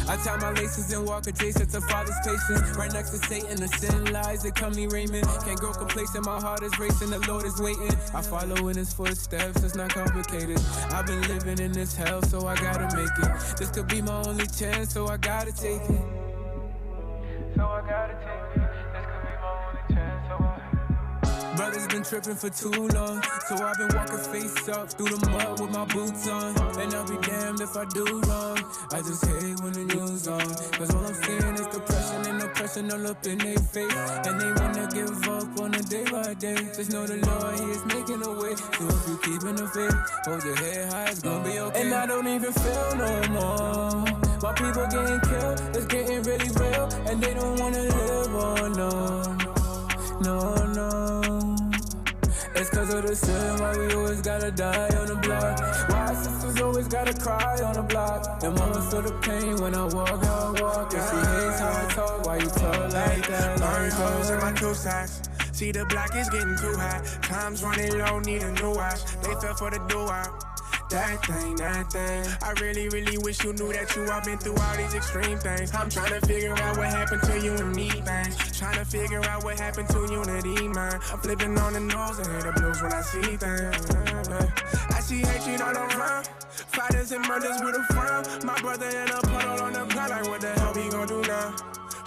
I tie my laces and walk adjacent to Father's patience. Right next to Satan, the sin lies, they call me Raymond. Can't grow complacent, my heart is racing, the Lord is waiting. I follow in his footsteps, it's not complicated. I've been living in this hell, so I gotta make it. This could be my only chance, so I gotta take it. So I gotta take it. This could be my only chance, so Brothers been tripping for too long, so I've been walking face up through the mud with my boots on. And I'll be damned if I do wrong. I just hate when the news on, cause all I'm seeing is depression and oppression all up in their face. And they wanna give up on a day by day. Just know the Lord, he is making a way. So if you keeping the faith, hold your head high, it's gonna be okay. And I don't even feel no more. My people getting killed, it's getting really real. And they don't wanna live on, no. It's cause of the sin, why we always gotta die on the block. Why sisters always gotta cry on the block. And mama feel the pain when I walk, how I walk. And she hates how I talk, why you talk like that? Burn holes in my two sides. See the block is getting too high. Time's running low, need a new watch. They fell for the do-out. That thing. I really wish you knew that you all been through all these extreme things. I'm trying to figure out what happened to you and me, things. Trying to figure out what happened to unity, man. I'm flipping on the nose and hear the blues when I see things. I see hatred all around. Fighters and murders with a frown. My brother in a puddle on the ground, like what the hell we gon' do now?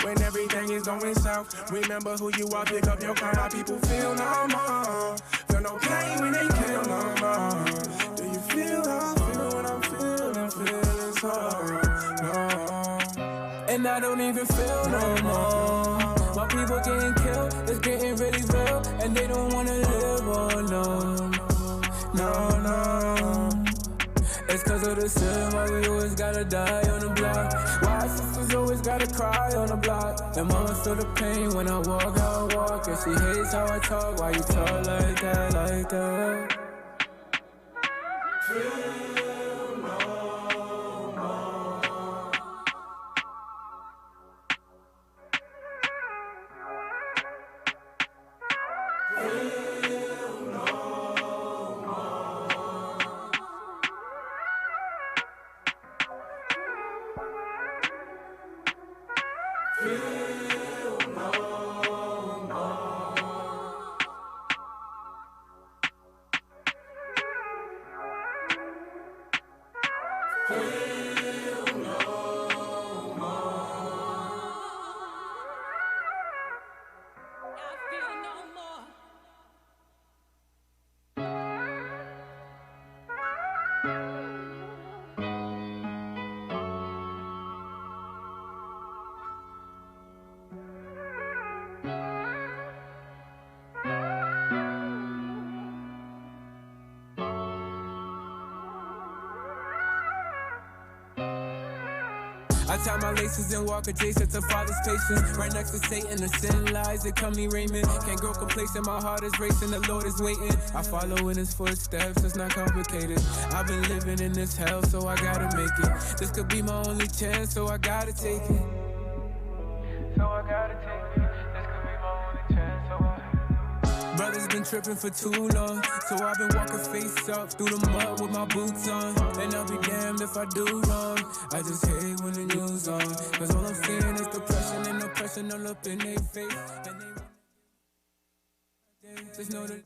When everything is going south, remember who you are, pick up your crown. My people feel no more. Feel no pain when they kill no more. Do you feel how I feel when I'm feeling so no. And I don't even feel no more. My people getting killed, it's getting really real. And they don't wanna live on, no. It's cause of the sin, why we always gotta die on the block. Why sisters always gotta cry on the block. And mama feel the pain when I walk, how I walk. And she hates how I talk, why you talk like that? Feel no more. Feel no more. Feel no more. Feel no more. I feel no more. I tie my laces and walk adjacent to Father's patience. Right next to Satan, the sin lies, they call me Raymond. Can't grow complacent, my heart is racing, the Lord is waiting. I follow in his footsteps, it's not complicated. I've been living in this hell, so I gotta make it. This could be my only chance, so I gotta take it. So I gotta take it. This could be my only chance, so Brothers been tripping for too long, so I've been walking face up through the mud with my boots on. And I'll be damned if I do wrong. I just hate when the news on, cause all I'm seeing is depression and oppression all up in their face. And they just know that.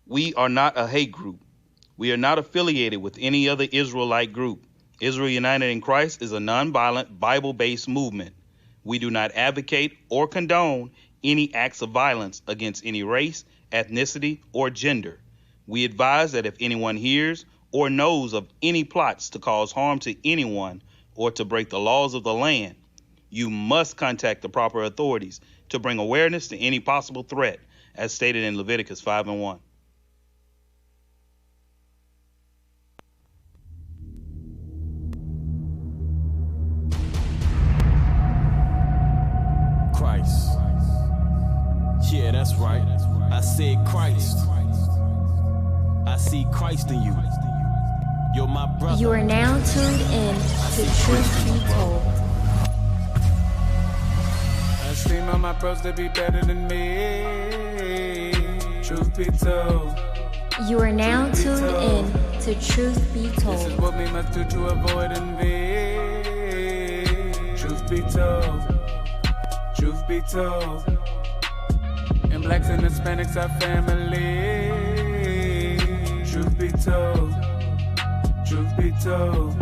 We are not a hate group. We are not affiliated with any other Israelite group. Israel United in Christ is a nonviolent, Bible-based movement. We do not advocate or condone any acts of violence against any race, ethnicity, or gender. We advise that if anyone hears or knows of any plots to cause harm to anyone or to break the laws of the land, you must contact the proper authorities to bring awareness to any possible threat, as stated in Leviticus 5:1. Christ. Yeah, that's right. I said Christ. I see Christ in you. You're my brother. You are now tuned in to Truth Be Told. I esteem all my bros to be better than me. Truth be told. You are now tuned in to Truth Be This is Told. what we must do to avoid envy. Truth be told. Truth be told. And blacks and Hispanics are family. Truth be told. Truth be told.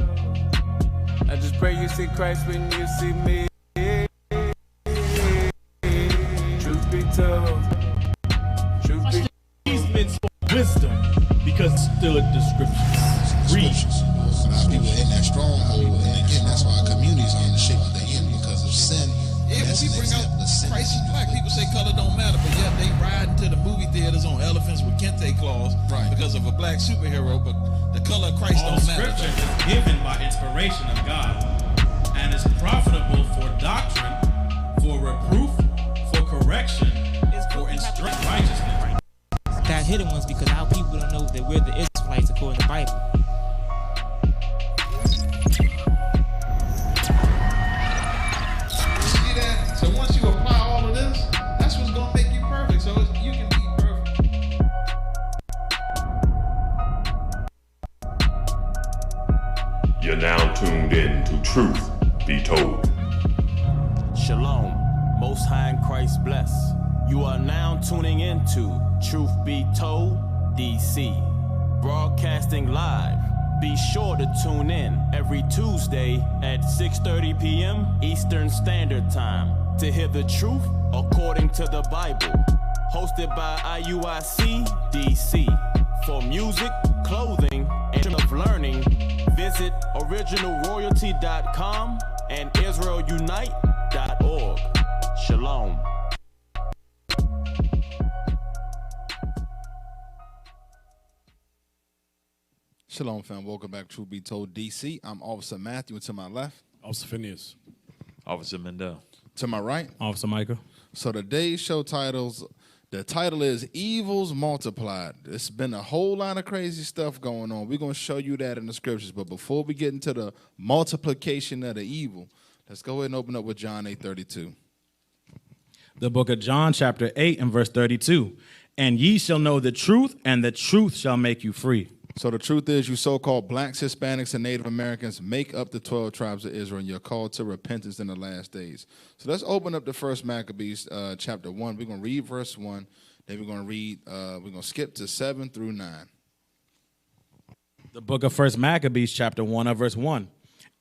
I just pray you see Christ when you see me. Truth be told. Truth be These men spoke wisdom because it stood the scriptures. Read. A lot of people in that stronghold, and again, that's why communities are in the shape that they in because of sin. Yeah, when That's we an bring example out of sin. Christ is black, people say color don't matter, but yet they ride into the movie theaters on elephants with kente claws because of a black superhero, but the color of Christ All don't matter. scripture is given by inspiration of God and is profitable for doctrine, for reproof, for correction, for instruct righteousness. Got hidden ones because our people don't know that we're the Israelites according to the Bible. You see that? So once you apply all of this, that's what's going to make you perfect. So you can be perfect. You're now tuned in to Truth Be Told. Shalom, Most High in Christ bless. You are now tuning into Truth Be Told DC, broadcasting live. Be sure to tune in every Tuesday at 6:30 p.m. Eastern Standard Time to hear the truth according to the Bible. Hosted by IUIC DC. For music, clothing, and of learning, visit originalroyalty.com and israelunite.org. Shalom. Shalom, fam. Welcome back to Truth Be Told DC. I'm Officer Matthew, and to my left, Officer Phinehas. Officer Mendel. to my right. Officer Michael. So today's show the title is Evils Multiplied. There's been a whole lot of crazy stuff going on. We're going to show you that in the scriptures. But before we get into the multiplication of the evil, let's go ahead and open up with John 8:32. The book of John, chapter 8 and verse 32. And ye shall know the truth, and the truth shall make you free. So the truth is, you so-called blacks, Hispanics, and Native Americans make up the 12 tribes of Israel, and you're called to repentance in the last days. So let's open up the first Maccabees, chapter 1. We're going to read verse 1. Then we're going to skip to 7 through 9. The book of First Maccabees, chapter 1 of verse 1.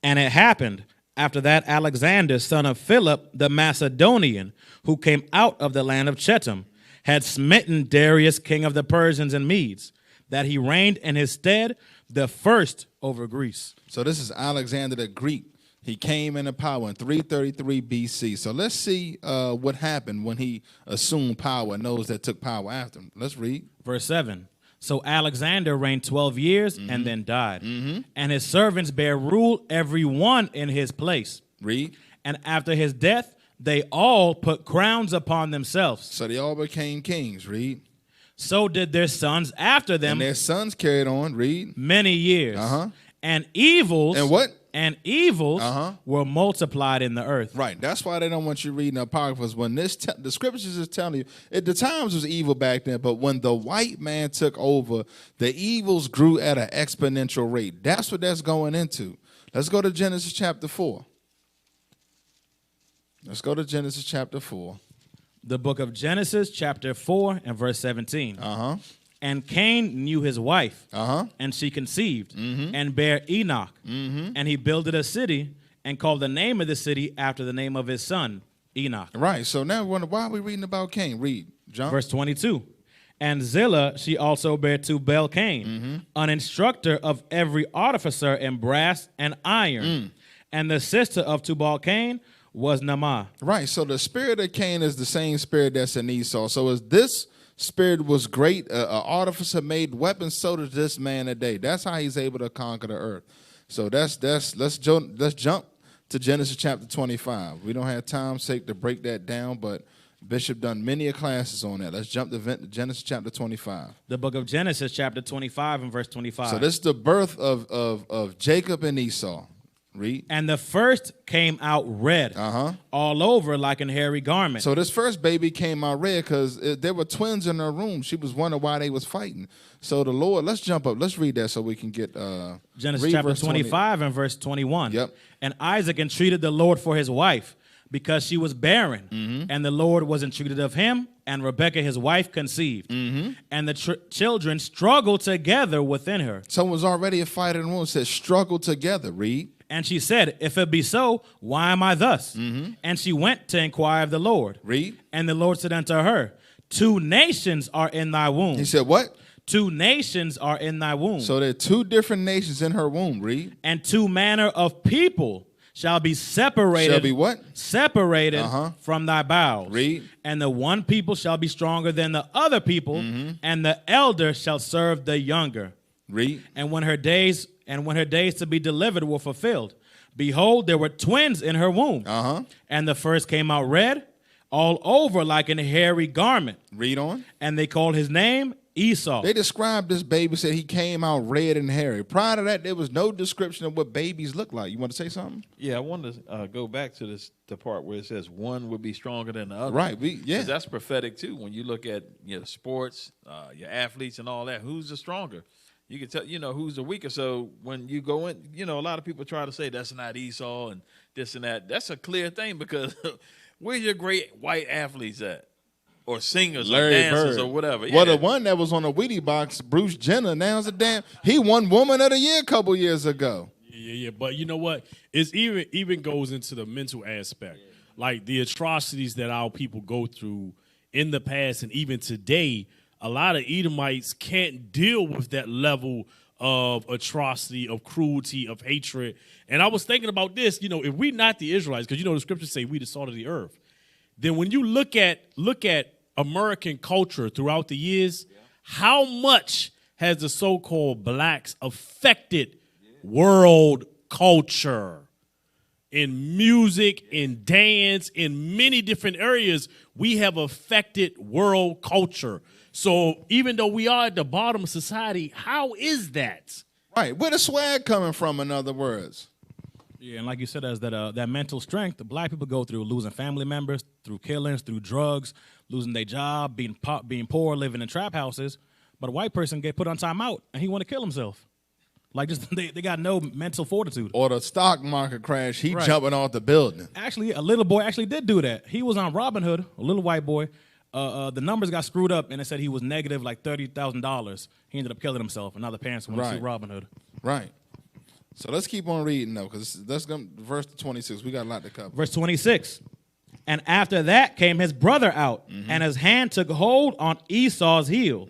And it happened after that Alexander, son of Philip the Macedonian, who came out of the land of Chetam, had smitten Darius, king of the Persians and Medes, that he reigned in his stead the first over Greece. So this is Alexander the Greek. He came into power in 333 BC. So let's see what happened when he assumed power and those that took power after him. Let's read. Verse 7. So Alexander reigned 12 years and then died. And his servants bare rule every one in his place. Read. And after his death, they all put crowns upon themselves. So they all became kings. Read. So did their sons after them. And their sons carried on. Read. Many years. Uh-huh. And evils. And what? And evils were multiplied in the earth. Right. That's why they don't want you reading the Apocryphas. When the scriptures is telling you, at the times was evil back then, but when the white man took over, the evils grew at an exponential rate. That's what that's going into. Let's go to Genesis chapter 4. Let's go to Genesis chapter 4. The book of Genesis, chapter 4 and verse 17. And Cain knew his wife, and she conceived, and bare Enoch. And he builded a city, and called the name of the city after the name of his son, Enoch. Right, so now we wonder, why are we reading about Cain? Read, John. Verse 22. And Zillah, she also bare Tubal Cain, an instructor of every artificer in brass and iron. And the sister of Tubal Cain was Naamah. Right, so the spirit of Cain is the same spirit that's in Esau. So as this spirit was great, an artificer made weapons, so does this man today. That's how he's able to conquer the earth. So let's jump to Genesis chapter 25. We don't have time's sake to break that down, but Bishop done many classes on that. Let's jump to Genesis chapter 25. The book of Genesis chapter 25 and verse 25. So this is the birth of Jacob and Esau. Read. And the first came out red, all over like an hairy garment. So this first baby came out red because there were twins in her room. She was wondering why they was fighting. So the Lord, let's jump up. Let's read that so we can get Genesis chapter 25 and verse 21. Yep. And Isaac entreated the Lord for his wife, because she was barren, and the Lord was entreated of him, and Rebekah his wife conceived, and the children struggled together within her. Someone was already a fight in the room. It said struggle together. Read. And she said, if it be so, why am I thus? And she went to inquire of the Lord. Read. And the Lord said unto her, 2 nations are in thy womb. He said what? 2 nations are in thy womb. So there are 2 different nations in her womb. Read. And 2 manner of people shall be separated. Shall be what? Separated from thy bowels. Read. And the one people shall be stronger than the other people, and the elder shall serve the younger. Read. And when her days to be delivered were fulfilled, behold, there were twins in her womb. And the first came out red, all over like an hairy garment. Read on. And they called his name Esau. They described this baby, said he came out red and hairy. Prior to that, there was no description of what babies look like. You want to say something? Yeah, I want to go back to the part where it says one would be stronger than the other. Right. That's prophetic too. When you look at sports, your athletes and all that, who's the stronger? You can tell, who's the weaker. So when you go in, a lot of people try to say that's not Esau and this and that. That's a clear thing because where's your great white athletes at? Or singers Larry or dancers Bird. or whatever. Well, the one that was on the Wheatie box, Bruce Jenner, now's he won Woman of the Year a couple years ago. Yeah. But you know what? It's even goes into the mental aspect. Like the atrocities that our people go through in the past and even today, a lot of Edomites can't deal with that level of atrocity, of cruelty, of hatred. And I was thinking about this, if we're not the Israelites, because the scriptures say we the salt of the earth, then when you look at American culture throughout the years, how much has the so-called blacks affected world culture in music, in dance, in many different areas? We have affected world culture. So even though we are at the bottom of society, how is that? Right. Where the swag coming from, in other words? Yeah, and like you said, as that mental strength, the black people go through losing family members, through killings, through drugs, losing their job, being poor, living in trap houses. But a white person get put on timeout, and he want to kill himself. Like they got no mental fortitude. Or the stock market crash, jumping off the building. Actually, a little boy actually did do that. He was on Robinhood, a little white boy. The numbers got screwed up, and it said he was negative like $30,000. He ended up killing himself, and now the parents want to sue Robinhood. Right. So let's keep on reading, though, because that's verse 26. We got a lot to cover. Verse 26. And after that came his brother out, and his hand took hold on Esau's heel,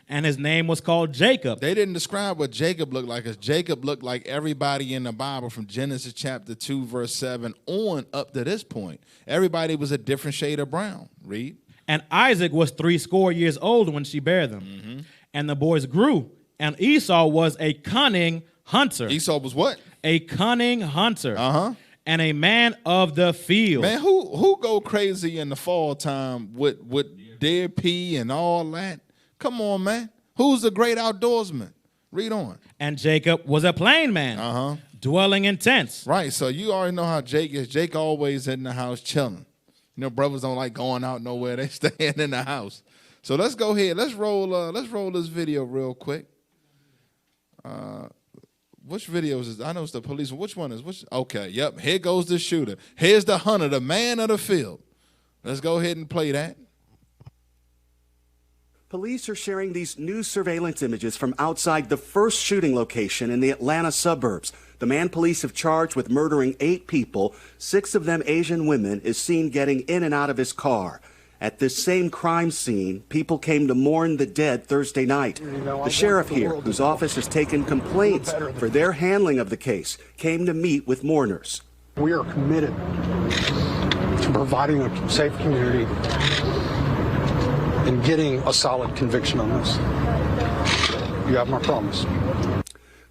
and his name was called Jacob. They didn't describe what Jacob looked like, because Jacob looked like everybody in the Bible from Genesis chapter 2, verse 7 on up to this point. Everybody was a different shade of brown. Read. And Isaac was 80 years old when she bare them. And the boys grew, and Esau was a cunning hunter. Esau was what? A cunning hunter. And a man of the field. Man, who go crazy in the fall time with deer pea and all that? Come on, man. Who's the great outdoorsman? Read on. And Jacob was a plain man, dwelling in tents. Right, so you already know how Jake is. Jake always in the house chilling. Brothers don't like going out nowhere. They staying in the house. So let's go ahead. Let's roll this video real quick. Which video is this? I know it's the police. Which one is which? Okay, yep. Here goes the shooter. Here's the hunter, the man of the field. Let's go ahead and play that. Police are sharing these new surveillance images from outside the first shooting location in the Atlanta suburbs. The man police have charged with murdering 8 people, 6 of them Asian women, is seen getting in and out of his car. At this same crime scene, people came to mourn the dead Thursday night. The sheriff here, whose office has taken complaints for their handling of the case, came to meet with mourners. We are committed to providing a safe community and getting a solid conviction on this. You have my promise.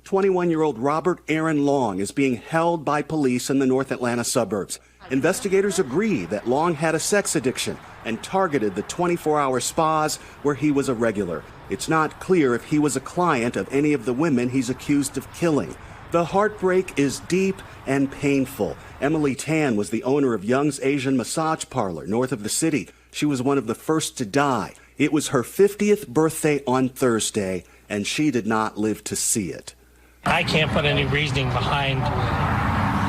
21-year-old Robert Aaron Long is being held by police in the North Atlanta suburbs. Investigators agree that Long had a sex addiction and targeted the 24-hour spas where he was a regular. It's not clear if he was a client of any of the women he's accused of killing. The heartbreak is deep and painful. Emily Tan was the owner of Young's Asian Massage Parlor north of the city. She was one of the first to die. It was her 50th birthday on Thursday, and she did not live to see it. I can't put any reasoning behind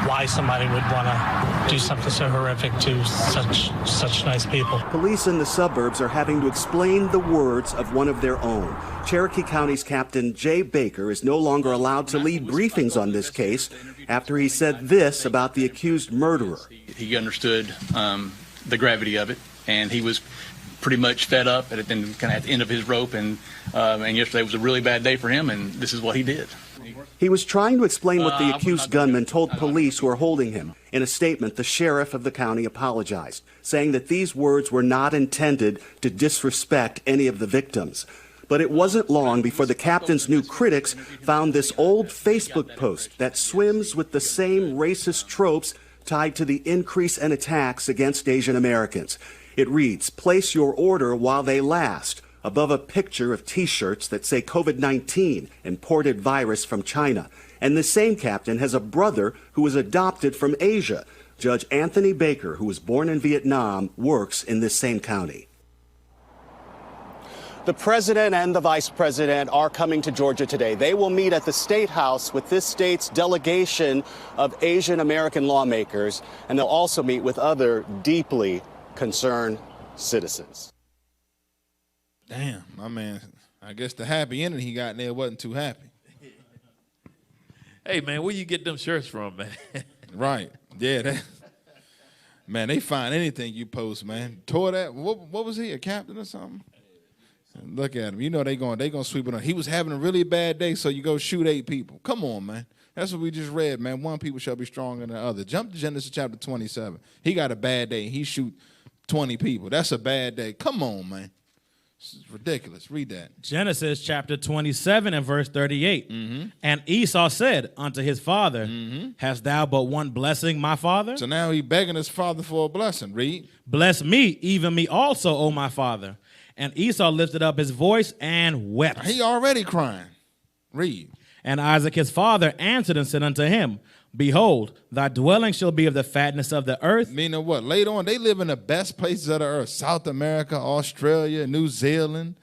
why somebody would want to do something so horrific to such nice people. Police in the suburbs are having to explain the words of one of their own. Cherokee County's Captain Jay Baker is no longer allowed to lead briefings on this case after he said this about the accused murderer. He understood the gravity of it, and he was pretty much fed up and kind of at the end of his rope, and yesterday was a really bad day for him, and this is what he did. He was trying to explain what the accused gunman told police who were holding him. In a statement, the sheriff of the county apologized, saying that these words were not intended to disrespect any of the victims. But it wasn't long before the captain's new critics found this old Facebook post that swims with the same racist tropes tied to the increase in attacks against Asian Americans. It reads, "Place your order while they last," above a picture of T-shirts that say COVID-19, imported virus from China. And the same captain has a brother who was adopted from Asia. Judge Anthony Baker, who was born in Vietnam, works in this same county. The president and the vice president are coming to Georgia today. They will meet at the State House with this state's delegation of Asian American lawmakers, and they'll also meet with other deeply concerned citizens. Damn, my man. I guess the happy ending he got there wasn't too happy. Hey, man, where you get them shirts from, man? Right. Yeah. Man, they find anything you post, man. Tore that. What was he, a captain or something? Look at him. You know they gonna sweep it on. He was having a really bad day, so you go shoot 8 people. Come on, man. That's what we just read, man. One people shall be stronger than the other. Jump to Genesis chapter 27. He got a bad day. He shoot 20 people. That's a bad day. Come on, man. This is ridiculous. Read that. Genesis chapter 27 and verse 38. And Esau said unto his father, Hast thou but one blessing, my father? So now he begging his father for a blessing. Read. Bless me, even me also, O my father. And Esau lifted up his voice and wept. He already crying. Read. And Isaac his father answered and said unto him, Behold, thy dwelling shall be of the fatness of the earth. Meaning what? Later on, they live in the best places of the earth. South America, Australia, New Zealand,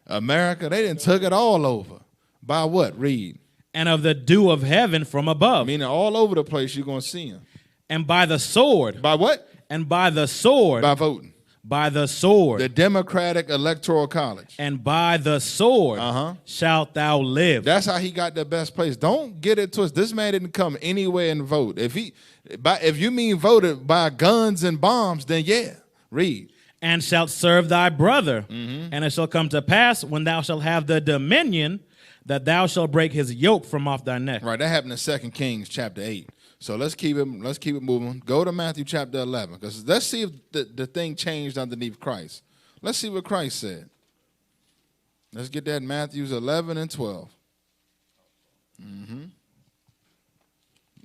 America. They done took it all over. By what? Read. And of the dew of heaven from above. Meaning all over the place you're going to see them. And by the sword. By what? And by the sword. By voting. By the sword. The Democratic Electoral College. And by the sword shalt thou live. That's how he got the best place. Don't get it twisted. This man didn't come anywhere and vote. If you mean voted by guns and bombs, then yeah. Read. And shalt serve thy brother. And it shall come to pass when thou shalt have the dominion that thou shalt break his yoke from off thy neck. Right, that happened in 2 Kings chapter 8. So let's keep it moving. Go to Matthew chapter 11, because let's see if the thing changed underneath Christ. Let's see what Christ said. Let's get that in Matthews 11 and 12.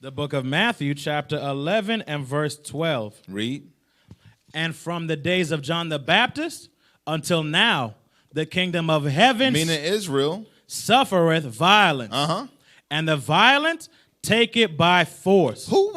The book of Matthew chapter 11 and verse 12. Read. And from the days of John the Baptist until now, the kingdom of heaven, meaning Israel, suffereth violence. And the violent take it by force. Who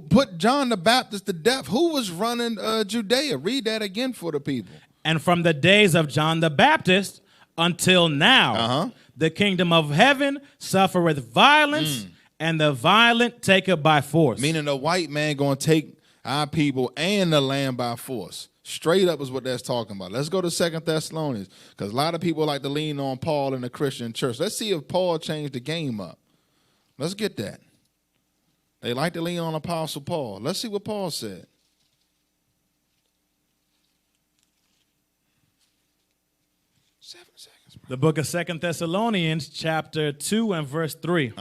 put John the Baptist to death? Who was running Judea? Read that again for the people. And from the days of John the Baptist until now, the kingdom of heaven suffereth violence, and the violent take it by force. Meaning the white man going to take our people and the land by force. Straight up is what that's talking about. Let's go to 2 Thessalonians, because a lot of people like to lean on Paul in the Christian church. Let's see if Paul changed the game up. Let's get that. They like to lean on Apostle Paul. Let's see what Paul said. The book of 2 Thessalonians, chapter 2 and verse 3.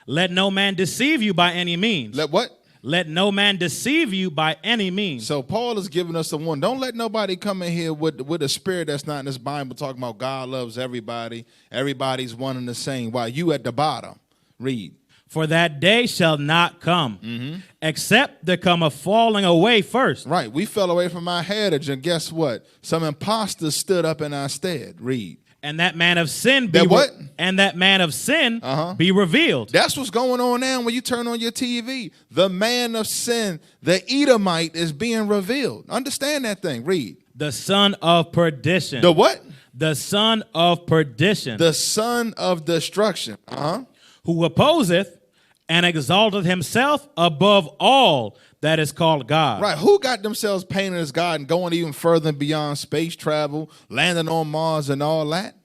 Let no man deceive you by any means. Let what? Let no man deceive you by any means. So Paul is giving us a warning. Don't let nobody come in here with a spirit that's not in this Bible talking about God loves everybody. Everybody's one and the same while you at the bottom. Read. For that day shall not come, except there come a falling away first. Right. We fell away from our heritage, and guess what? Some imposters stood up in our stead. Read. And that man of sin be be revealed. That's what's going on now when you turn on your TV. The man of sin, the Edomite, is being revealed. Understand that thing. Read. The son of perdition. The what? The son of perdition. The son of destruction. Who opposeth and exalteth himself above all that is called God. Right. Who got themselves painted as God and going even further and beyond space travel, landing on Mars and all that?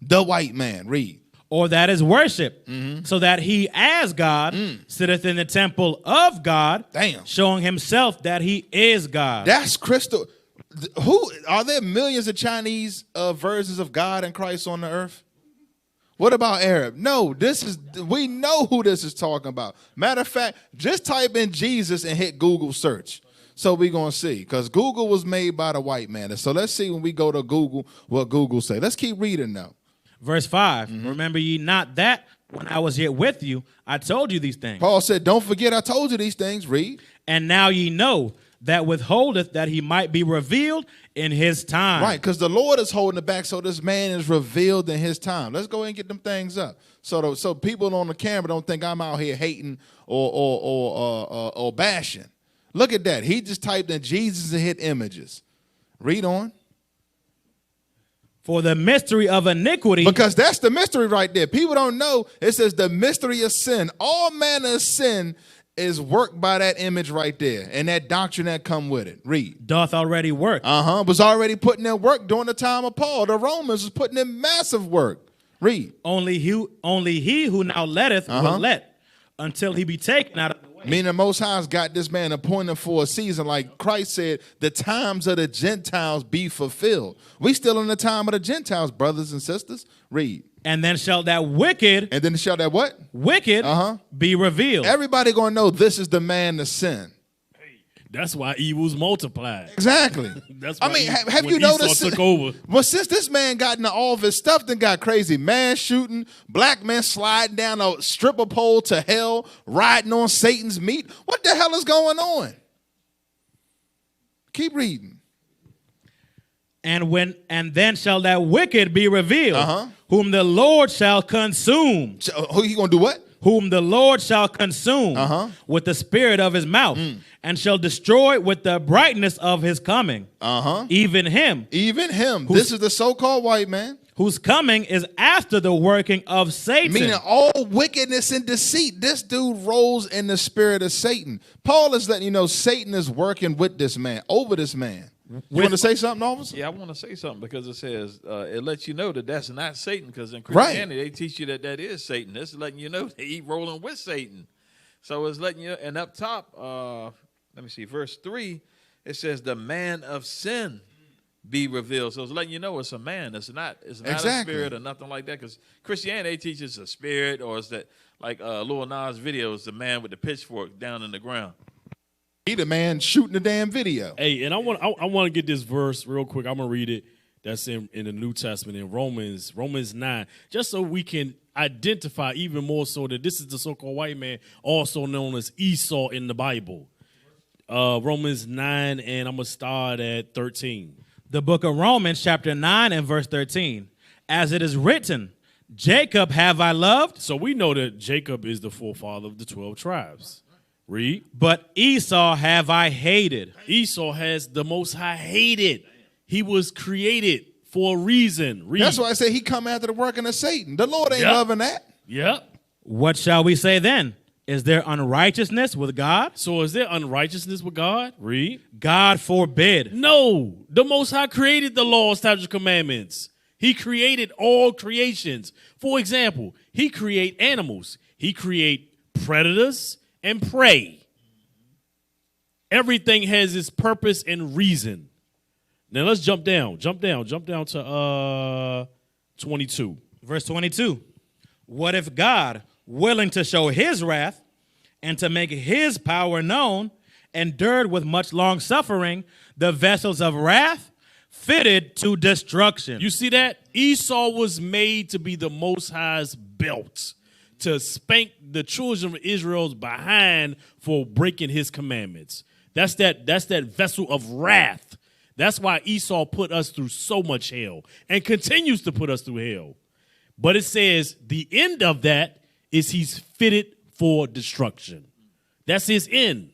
The white man. Read. Or that is worship, so that he as God sitteth in the temple of God, showing himself that he is God. That's crystal. Who are there millions of Chinese versions of God and Christ on the earth? What about Arab? No, we know who this is talking about. Matter of fact, just type in Jesus and hit Google search. So we're going to see, because Google was made by the white man. So let's see when we go to Google what Google say. Let's keep reading now. Verse 5, remember ye not that when I was yet with you, I told you these things. Paul said, don't forget I told you these things. Read. And now ye know that withholdeth that he might be revealed in his time. Right, because the Lord is holding it back so this man is revealed in his time. Let's go ahead and get them things up. So people on the camera don't think I'm out here hating or bashing. Look at that. He just typed in Jesus and hit images. Read on. For the mystery of iniquity. Because that's the mystery right there. People don't know. It says the mystery of sin. All manner of sin is worked by that image right there and that doctrine that come with it. Read. Doth already work. Was already putting in work during the time of Paul. The Romans was putting in massive work. Read. Only he who now letteth will let until he be taken out of the way. Meaning the Most High's got this man appointed for a season. Like Christ said, the times of the Gentiles be fulfilled. We still in the time of the Gentiles, brothers and sisters. Read. And then shall that wicked. And then shall that what? Wicked be revealed. Everybody gonna know this is the man of sin. That's why evil's multiplied. Exactly. That's why have you noticed? Esau took over. Well, since this man got into all of his stuff, then got crazy. Man shooting, black men sliding down a stripper pole to hell, riding on Satan's meat. What the hell is going on? Keep reading. And then shall that wicked be revealed, whom the Lord shall consume. Who you gonna do what? Whom the Lord shall consume with the spirit of his mouth, and shall destroy with the brightness of his coming. Even him. Even him. This is the so-called white man. Whose coming is after the working of Satan. Meaning all wickedness and deceit. This dude rolls in the spirit of Satan. Paul is letting you know Satan is working with this man, over this man. You want to say something, officer? Yeah, I want to say something because it says, it lets you know that that's not Satan, because in Christianity, they teach you that that is Satan. This is letting you know that he's rolling with Satan. So it's letting you know, and up top, let me see, verse 3, it says the man of sin be revealed. So it's letting you know it's a man. It's not a spirit or nothing like that, because Christianity teaches a spirit, or it's that, like Lil Nas' video, is the man with the pitchfork down in the ground. He the man shooting the damn video. Hey, and I want to get this verse real quick. I'm gonna read it. That's in the New Testament in Romans 9, just so we can identify even more so that this is the so-called white man, also known as Esau in the Bible. Romans 9, and I'm gonna start at 13. The book of Romans, chapter 9 and verse 13. As it is written, Jacob have I loved. So we know that Jacob is the forefather of the 12 tribes. Read. But Esau have I hated. Esau has the Most High hated. He was created for a reason. Read. That's why I say he come after the working of Satan. The Lord ain't loving that. Yep. What shall we say then? Is there unrighteousness with God? So is there unrighteousness with God? Read. God forbid. No. The Most High created the law, statutes, commandments. He created all creations. For example, he create animals. He create predators and prey. Everything has its purpose and reason. Now let's jump down to 22. Verse 22. What if God, willing to show his wrath and to make his power known, endured with much long suffering the vessels of wrath fitted to destruction? You see that? Esau was made to be the Most High's belt, to spank the children of Israel's behind for breaking his commandments. That's that vessel of wrath. That's why Esau put us through so much hell and continues to put us through hell. But it says the end of that is he's fitted for destruction. That's his end.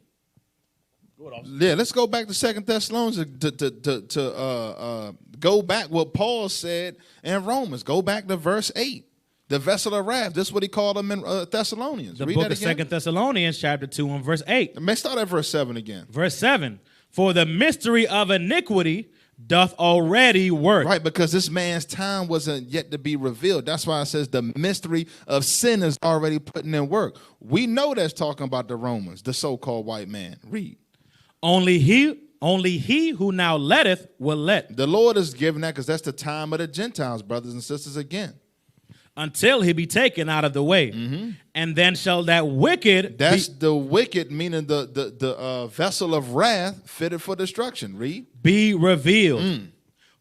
Yeah, let's go back to 2 Thessalonians to go back what Paul said in Romans. Go back to verse 8. The vessel of wrath. This is what he called them in Thessalonians. The Read book that of again. 2 Thessalonians, chapter 2 and verse 8. Let's start at verse 7 again. Verse 7. For the mystery of iniquity doth already work. Right, because this man's time wasn't yet to be revealed. That's why it says the mystery of sin is already putting in work. We know that's talking about the Romans, the so-called white man. Read. Only he who now letteth will let. The Lord is giving that because that's the time of the Gentiles, brothers and sisters, again. Until he be taken out of the way. Mm-hmm. And then shall that wicked... That's the wicked, meaning the vessel of wrath fitted for destruction. Read. Be revealed,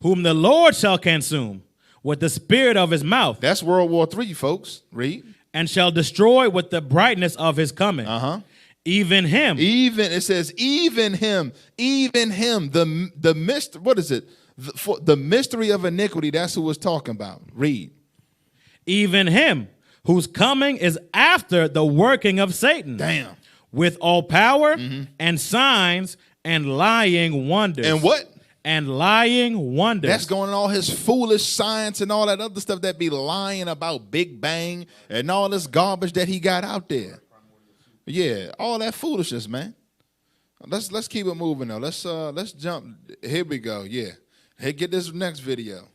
whom the Lord shall consume with the spirit of his mouth. That's World War III, folks. Read. And shall destroy with the brightness of his coming. Even him. It says, even him. What is it? The mystery of iniquity, that's who it's talking about. Read. Even him whose coming is after the working of Satan. Damn. With all power and signs and lying wonders. And what? And lying wonders. That's going on all his foolish science and all that other stuff that be lying about Big Bang and all this garbage that he got out there. Yeah, all that foolishness, man. Let's keep it moving though. Let's jump. Here we go. Yeah. Hey, get this next video.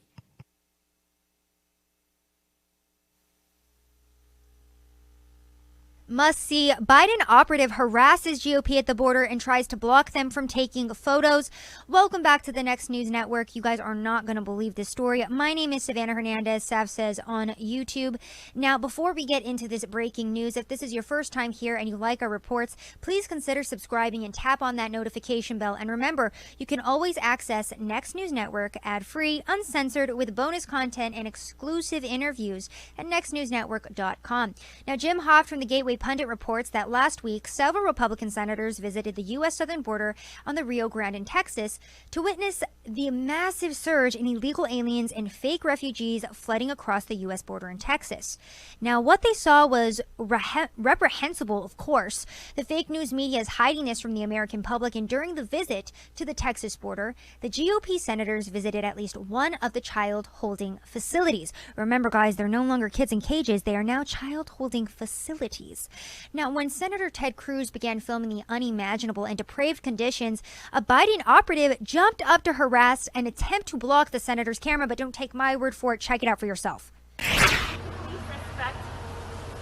Must see Biden operative harasses GOP at the border and tries to block them from taking photos. Welcome back to the Next News Network. You guys are not going to believe this story. My name is Savannah Hernandez, Sav Says on YouTube. Now, before we get into this breaking news, if this is your first time here and you like our reports, please consider subscribing and tap on that notification bell. And remember, you can always access Next News Network ad-free, uncensored, with bonus content and exclusive interviews at nextnewsnetwork.com. Now, Jim Hoft from the Gateway Pundit reports that last week, several Republican senators visited the U.S. southern border on the Rio Grande in Texas to witness the massive surge in illegal aliens and fake refugees flooding across the U.S. border in Texas. Now, what they saw was reprehensible, of course. The fake news media is hiding this from the American public, and during the visit to the Texas border, the GOP senators visited at least one of the child-holding facilities. Remember, guys, they're no longer kids in cages. They are now child-holding facilities. Now, when Senator Ted Cruz began filming the unimaginable and depraved conditions, a Biden operative jumped up to harass and attempt to block the senator's camera, but don't take my word for it. Check it out for yourself.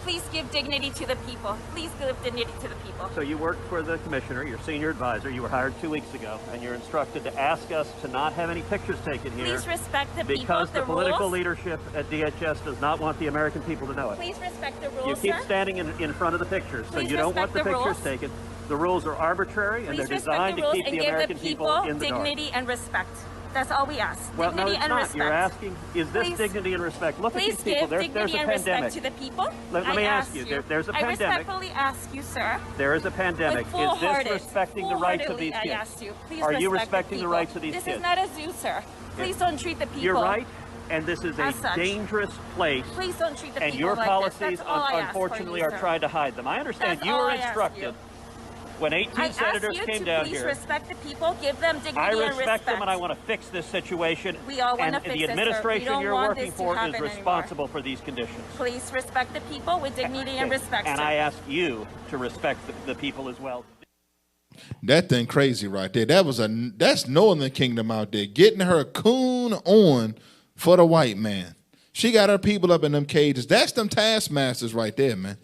Please give dignity to the people. Please give dignity to the people. So you work for the commissioner, your senior advisor. You were hired 2 weeks ago, and you're instructed to ask us to not have any pictures taken here. Please respect the people, because the political rules. Leadership at DHS does not want the American people to know it. Please respect the rules, You keep sir. standing in front of the pictures, so Please you don't want the respect the pictures rules. taken. The rules are arbitrary, and Please they're respect designed the to rules keep and the give American the people people in the dark. dignity and respect. That's all we ask. Well, no, Dignity it's and not. respect. You're asking, is this Please- dignity and respect? Look at Please these people. give There's dignity a and pandemic. respect to the people. Let me ask you. There's a I pandemic. respectfully ask you, sir. There is a pandemic. With Is full-hearted, this respecting the rights of these full-heartedly, kids? I asked you. Please Are you respect respecting the people. rights of these This kids? is not a zoo, sir. Please don't treat the people. You're right, and this is a as such. dangerous place. Please don't treat the And people your like policies, this. That's all I ask for unfortunately, you, are sir. trying to hide them. I understand That's you all were I ask instructed you. when 18 I ask senators you came to down please here. respect the people, give them dignity I and respect them, and I respect. want to fix this situation. We all want and to fix the this, sir. We administration don't you're want working this to for is happen responsible for these conditions. Please respect the people with dignity and respect, And sir. I ask you to respect the people as well. That thing crazy right there. That's Northern Kingdom out there getting her coon on for the white man. She got her people up in them cages. That's them taskmasters right there, man.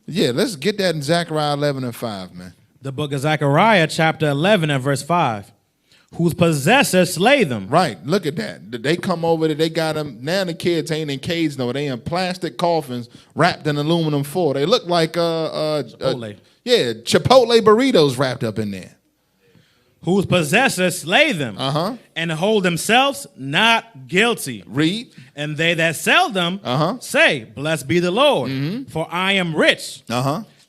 Yeah, let's get that in Zechariah 11:5, man. The book of Zechariah, chapter 11 and verse 5. Whose possessors slay them. Right, look at that. They come over there, they got them. Now the kids ain't in cages, no. They in plastic coffins wrapped in aluminum foil. They look like Chipotle. Chipotle burritos wrapped up in there. whose possessors slay them, and hold themselves not guilty. Read. And they that sell them say, Blessed be the Lord, for I am rich.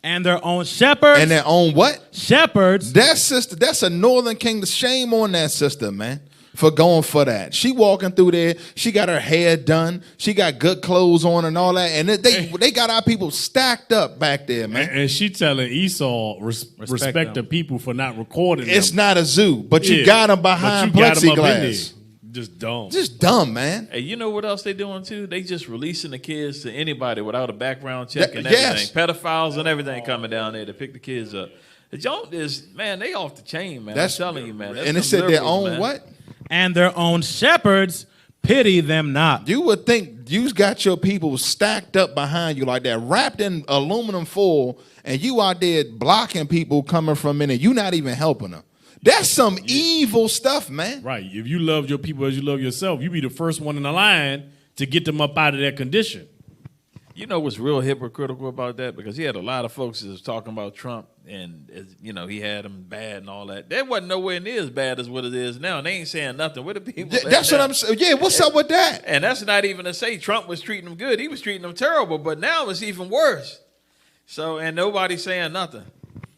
And their own shepherds. And their own what? Shepherds. That sister, that's a Northern Kingdom. Shame on that sister, man, for going for that. She walking through there. She got her hair done. She got good clothes on and all that. And they got our people stacked up back there, man. And she telling Esau, respect the people for not recording It's them. not a zoo, but you got them behind plexiglass. Just dumb. Just dumb, man. Hey, you know what else they doing too? They just releasing the kids to anybody without a background check and everything. Yes. Pedophiles and everything coming down there to pick the kids up. The joint is, man, they off the chain, man. I'm telling you, man. That's And it some said their liberals, own man. what? And their own shepherds pity them not. You would think you got your people stacked up behind you like that, wrapped in aluminum foil, and you out there blocking people coming from in, and you not even helping them. That's some evil stuff, man. Right. If you love your people as you love yourself, you be the first one in the line to get them up out of that condition. You know what's real hypocritical about that? Because he had a lot of folks that was talking about Trump and, you know, he had them bad and all that. That wasn't nowhere near as bad as what it is now. And they ain't saying nothing. Where the people That's what I'm saying. Yeah, what's up with that? And that's not even to say Trump was treating them good. He was treating them terrible. But now it's even worse. So, and nobody's saying nothing.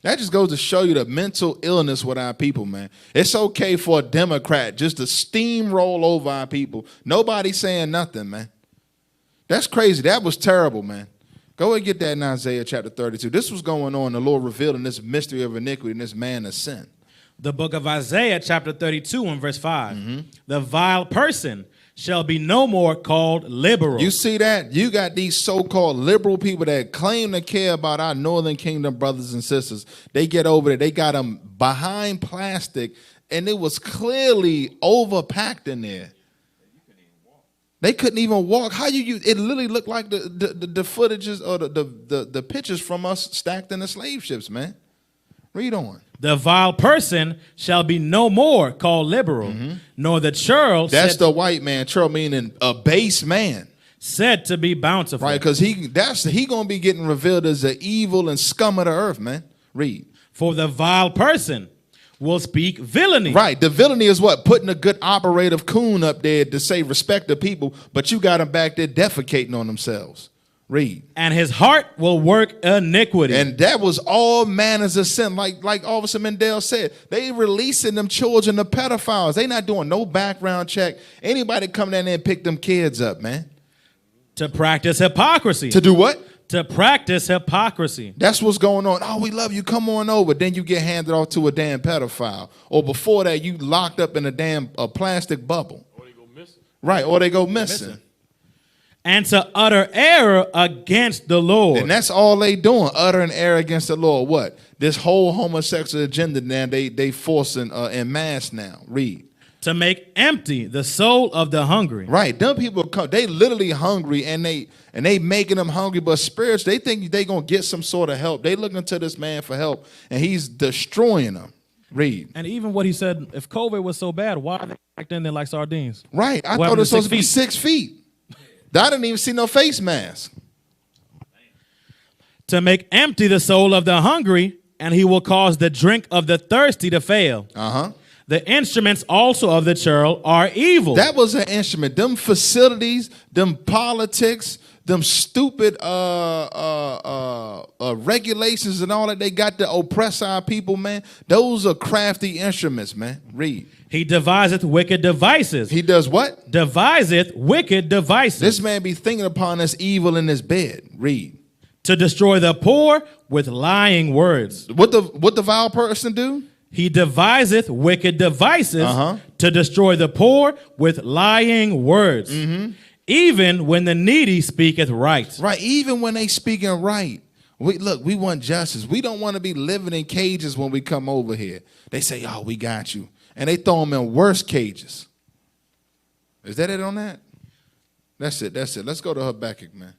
That just goes to show you the mental illness with our people, man. It's okay for a Democrat just to steamroll over our people. Nobody's saying nothing, man. That's crazy. That was terrible, man. Go and get that in Isaiah chapter 32. This was going on. The Lord revealed in this mystery of iniquity and this man of sin. The book of Isaiah chapter 32 and verse 5. The vile person shall be no more called liberal. You see that? You got these so-called liberal people that claim to care about our Northern Kingdom brothers and sisters. They get over there. They got them behind plastic, and it was clearly overpacked in there. They couldn't even walk. How you? It literally looked like the footages or the pictures from us stacked in the slave ships, man. Read on. The vile person shall be no more called liberal, nor the churl. That's the white man. Churl meaning a base man. Said to be bountiful. Right, because he gonna be getting revealed as the evil and scum of the earth, man. Read. For the vile person will speak villainy. Right, the villainy is what? Putting a good operative coon up there to say respect the people, but you got them back there defecating on themselves. Read. And his heart will work iniquity. And that was all manners of sin. Like Officer Mendel said, they releasing them children to pedophiles. They not doing no background check. Anybody come down there and pick them kids up, man. To practice hypocrisy. To do what? To practice hypocrisy. That's what's going on. Oh, we love you. Come on over. Then you get handed off to a damn pedophile. Or before that, you locked up in a damn plastic bubble. Or they go missing. Right, or they go missing. And to utter error against the Lord. And that's all they doing, uttering error against the Lord. What? This whole homosexual agenda now, they forcing en masse now. Read. To make empty the soul of the hungry. Right. Them people come, they literally hungry and they making them hungry, but spiritually, they think they gonna get some sort of help. They looking to this man for help, and he's destroying them. Read. And even what he said, if COVID was so bad, why are they back then like sardines? Right. I thought it was supposed to be 6 feet. I didn't even see no face mask. To make empty the soul of the hungry, and he will cause the drink of the thirsty to fail. The instruments also of the churl are evil. That was an instrument. Them facilities, them politics, them stupid regulations and all that they got to oppress our people, man. Those are crafty instruments, man. Read. He deviseth wicked devices. He does what? Deviseth wicked devices. This man be thinking upon us evil in his bed. Read. To destroy the poor with lying words. What the vile person do? He deviseth wicked devices to destroy the poor with lying words. Even when the needy speaketh right. Right, even when they speaking right. We want justice. We don't want to be living in cages when we come over here. They say, oh, we got you. And they throw them in worse cages. Is that it on that? That's it. Let's go to Habakkuk, man.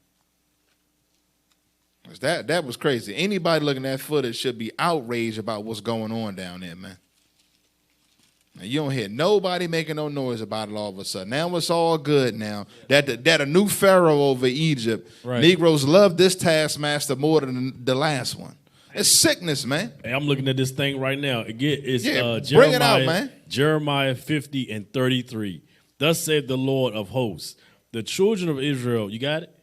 That was crazy. Anybody looking at that footage should be outraged about what's going on down there, man. And you don't hear nobody making no noise about it all of a sudden. Now it's all good now. That a new pharaoh over Egypt. Right. Negroes love this taskmaster more than the last one. It's sickness, man. Hey, I'm looking at this thing right now. Again, it's Jeremiah, bring it out, man. Jeremiah 50 and 33. Thus said the Lord of hosts, the children of Israel. You got it?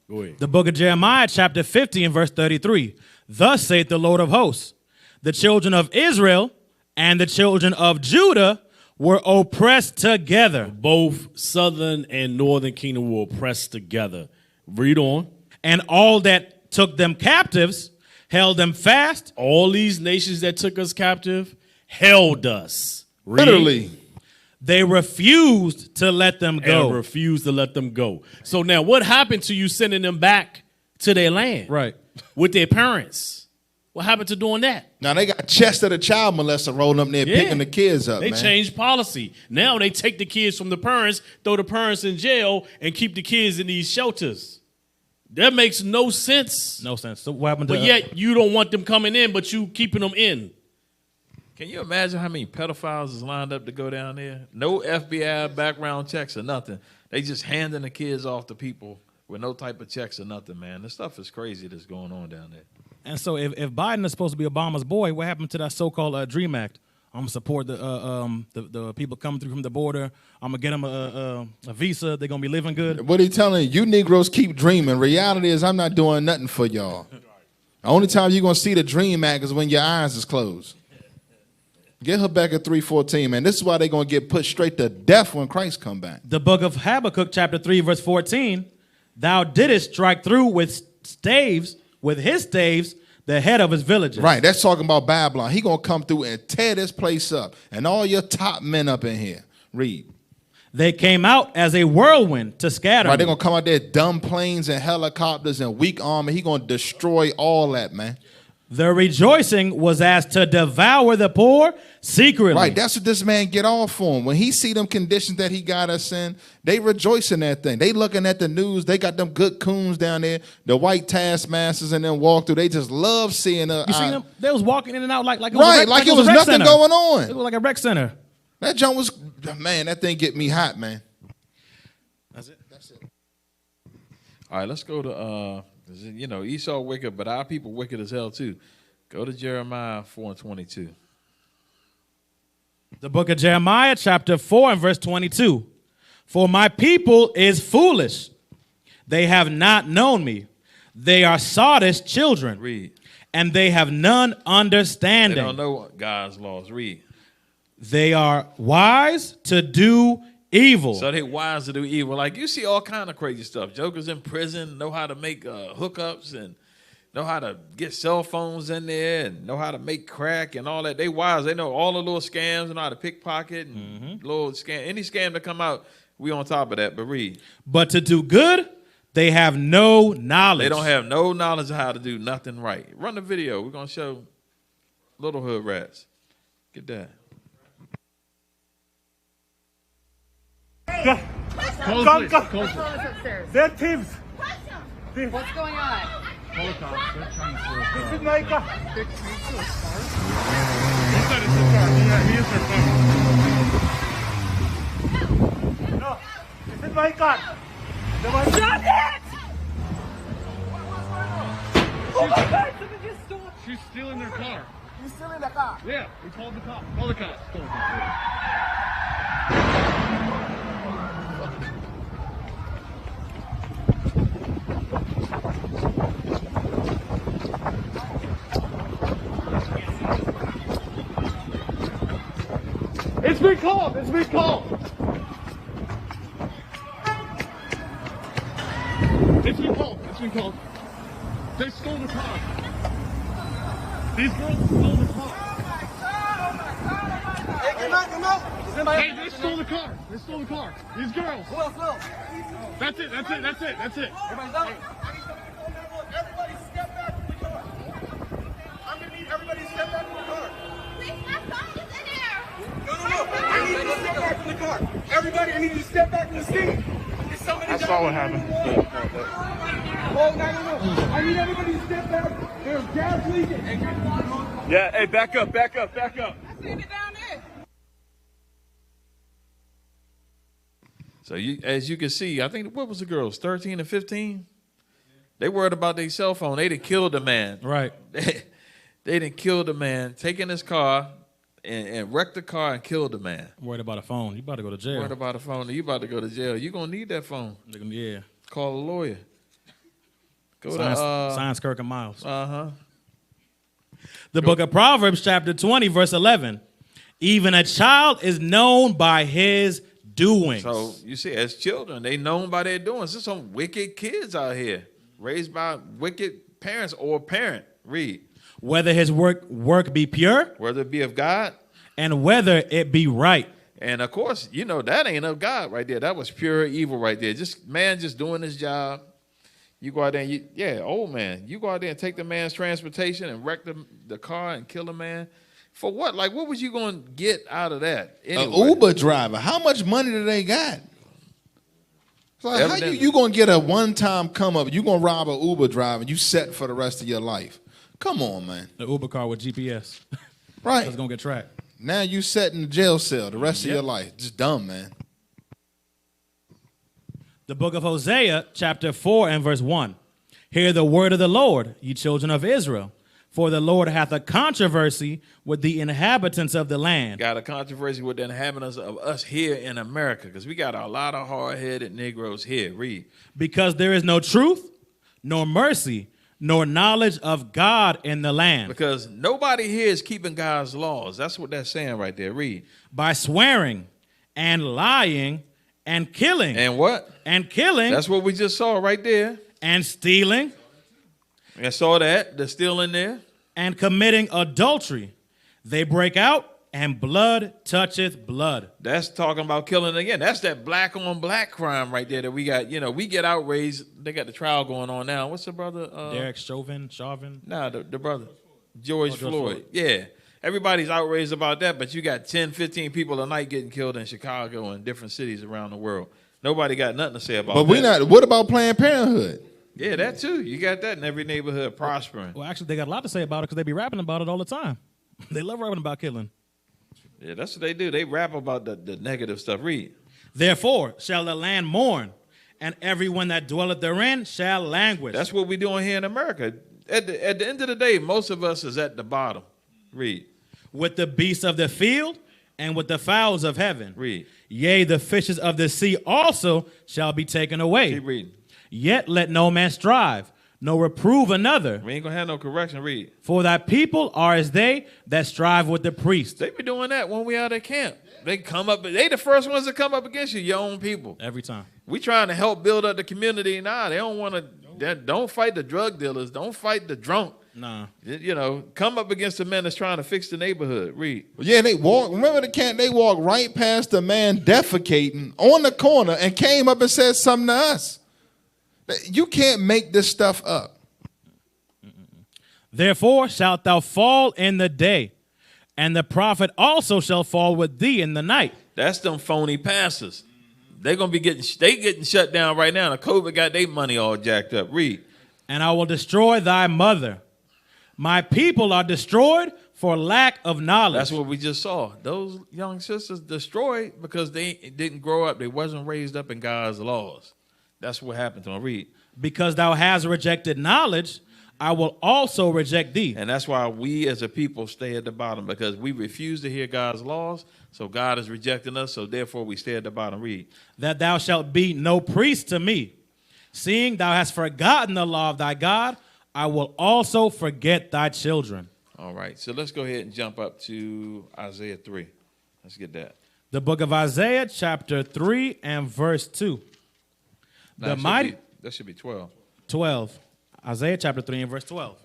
Go ahead. The book of Jeremiah, chapter 50 and verse 33. Thus saith the Lord of hosts, the children of Israel and the children of Judah were oppressed together. Both southern and northern kingdom were oppressed together. Read on. And all that took them captives held them fast. All these nations that took us captive held us. Read. Literally. They refused to let them go. And refused to let them go. So now what happened to you sending them back to their land? Right. With their parents? What happened to doing that? Now they got chest of the child molester rolling up there picking the kids up, They man. changed policy. Now they take the kids from the parents, throw the parents in jail, and keep the kids in these shelters. That makes no sense. No sense. So what happened to But yet you don't want them coming in, but you keeping them in. Can you imagine how many pedophiles is lined up to go down there? No FBI background checks or nothing. They just handing the kids off to people with no type of checks or nothing, man. This stuff is crazy that's going on down there. And so if Biden is supposed to be Obama's boy, what happened to that so-called DREAM Act? I'm going to support the people coming through from the border. I'm going to get them a visa. They're going to be living good. What are you telling you? You Negroes keep dreaming. Reality is I'm not doing nothing for y'all. The only time you're going to see the DREAM Act is when your eyes is closed. Get her back at 3:14, man. This is why they're going to get put straight to death when Christ come back. The book of Habakkuk, chapter 3, verse 14. Thou didst strike through with his staves, the head of his villages. Right, that's talking about Babylon. He going to come through and tear this place up. And all your top men up in here. Read. They came out as a whirlwind to scatter. Right, they're going to come out there, dumb planes and helicopters and weak armor. He going to destroy all that, man. The rejoicing was as to devour the poor secretly. Right, that's what this man get off on. When he see them conditions that he got us in, they rejoice in that thing. They looking at the news. They got them good coons down there, the white taskmasters, and them walk through. They just love seeing us. You seen them? They was walking in and out like it was right, a like it was nothing center. going on. It was like a rec center. That junk was, man, that thing get me hot, man. That's it. That's it. All right, let's go to, you know, Esau wicked, but our people wicked as hell too. Go to Jeremiah 4:22. The book of Jeremiah, chapter 4 and verse 22. For my people is foolish. They have not known me. They are sottish children. Read. And they have none understanding. They don't know God's laws. Read. They are wise to do evil. So they wise to do evil. Like you see all kind of crazy stuff. Jokers in prison know how to make hookups and know how to get cell phones in there and know how to make crack and all that. They wise. They know all the little scams and know how to pickpocket and little scam. Any scam that come out, we on top of that. But read. But to do good, they have no knowledge. They don't have no knowledge of how to do nothing right. Run the video. We're going to show little hood rats. Get that. Come, they're thieves. What's going on? This is my car. They're trying to steal a car? Inside is his car. He is their car. No, this is my car. Stop it! Oh my God, somebody just stole it. She's stealing their car. You're stealing the car? Yeah, we called the cops. Call the cops. Call the cops. It's been called. It's been called. It's been called. It's been called. They stole the car. These girls stole the car. Hey, come out. Hey, they stole the car. They stole the car. These girls. Who else will? That's it. Everybody's out. Everybody step back from the car. I'm going to need everybody to step back from the car. I need you to step back from the car. Everybody, I need you to step back from the scene. I saw what happened. Oh, no. I need everybody to step back. There's gas leaking. Yeah, hey, back up. I seen it down there. So as you can see, I think, what was the girls, 13 and 15? They worried about their cell phone. They'd have killed the man. Right. They didn't kill the man, taken his car and wrecked the car and killed the man. Worried about a phone. You about to go to jail. Worried about a phone. You about to go to jail. You're going to need that phone. Yeah. Call a lawyer. Go Science Kirk and Miles. Uh-huh. The book of Proverbs, chapter 20, verse 11. Even a child is known by his doings. So you see, as children, they known by their doings. There's some wicked kids out here, raised by wicked parents or parent. Read. Whether his work be pure. Whether it be of God. And whether it be right. And of course, you know, that ain't of God right there. That was pure evil right there. Just doing his job. You go out there and old man. You go out there and take the man's transportation and wreck the car and kill the man. For what? Like, what was you going to get out of that? Anyway. An Uber driver. How much money do they got? It's like, how you going to get a one-time come up? You going to rob an Uber driver and you set for the rest of your life? Come on, man. The Uber car with GPS. Right. It's going to get tracked. Now you set in the jail cell the rest of your life. Just dumb, man. The book of Hosea, chapter 4 and verse 1. Hear the word of the Lord, ye children of Israel. For the Lord hath a controversy with the inhabitants of the land. Got a controversy with the inhabitants of us here in America, because we got a lot of hard-headed Negroes here. Read. Because there is no truth, nor mercy, nor knowledge of God in the land. Because nobody here is keeping God's laws. That's what that's saying right there. Read. By swearing and lying and killing. And what? And killing. That's what we just saw right there. And stealing. And saw that. They're still in there. And committing adultery. They break out, and blood toucheth blood. That's talking about killing again. That's that black on black crime right there that we got. You know, we get outraged. They got the trial going on now. What's the brother? Derek Chauvin. Nah, the brother. George Floyd. Yeah. Everybody's outraged about that, but you got 10, 15 people a night getting killed in Chicago and different cities around the world. Nobody got nothing to say about that. But what about Planned Parenthood? Yeah, that too. You got that in every neighborhood prospering. Well, actually, they got a lot to say about it because they be rapping about it all the time. They love rapping about killing. Yeah, that's what they do. They rap about the negative stuff. Read. Therefore shall the land mourn, and everyone that dwelleth therein shall languish. That's what we're doing here in America. At the end of the day, most of us is at the bottom. Read. With the beasts of the field and with the fowls of heaven. Read. Yea, the fishes of the sea also shall be taken away. Keep reading. Yet let no man strive, nor reprove another. We ain't going to have no correction. Read. For thy people are as they that strive with the priests. They be doing that when we out at camp. They come up. They the first ones to come up against you, your own people. Every time. We trying to help build up the community. Nah, they don't want to. Don't fight the drug dealers. Don't fight the drunk. Nah. You know, come up against the man that's trying to fix the neighborhood. Read. Yeah, they walk. Remember the camp? They walked right past the man defecating on the corner and came up and said something to us. You can't make this stuff up. Therefore shalt thou fall in the day, and the prophet also shall fall with thee in the night. That's them phony pastors. They're gonna be getting shut down right now. The COVID got their money all jacked up. Read. And I will destroy thy mother. My people are destroyed for lack of knowledge. That's what we just saw. Those young sisters destroyed because they didn't grow up. They wasn't raised up in God's laws. That's what happened to them. Read. Because thou hast rejected knowledge, I will also reject thee. And that's why we as a people stay at the bottom, because we refuse to hear God's laws. So God is rejecting us. So therefore we stay at the bottom. Read. That thou shalt be no priest to me. Seeing thou hast forgotten the law of thy God, I will also forget thy children. All right. So let's go ahead and jump up to Isaiah 3. Let's get that. The book of Isaiah, chapter 3 and verse 2. That should be 12. 12. Isaiah chapter 3 and verse 12.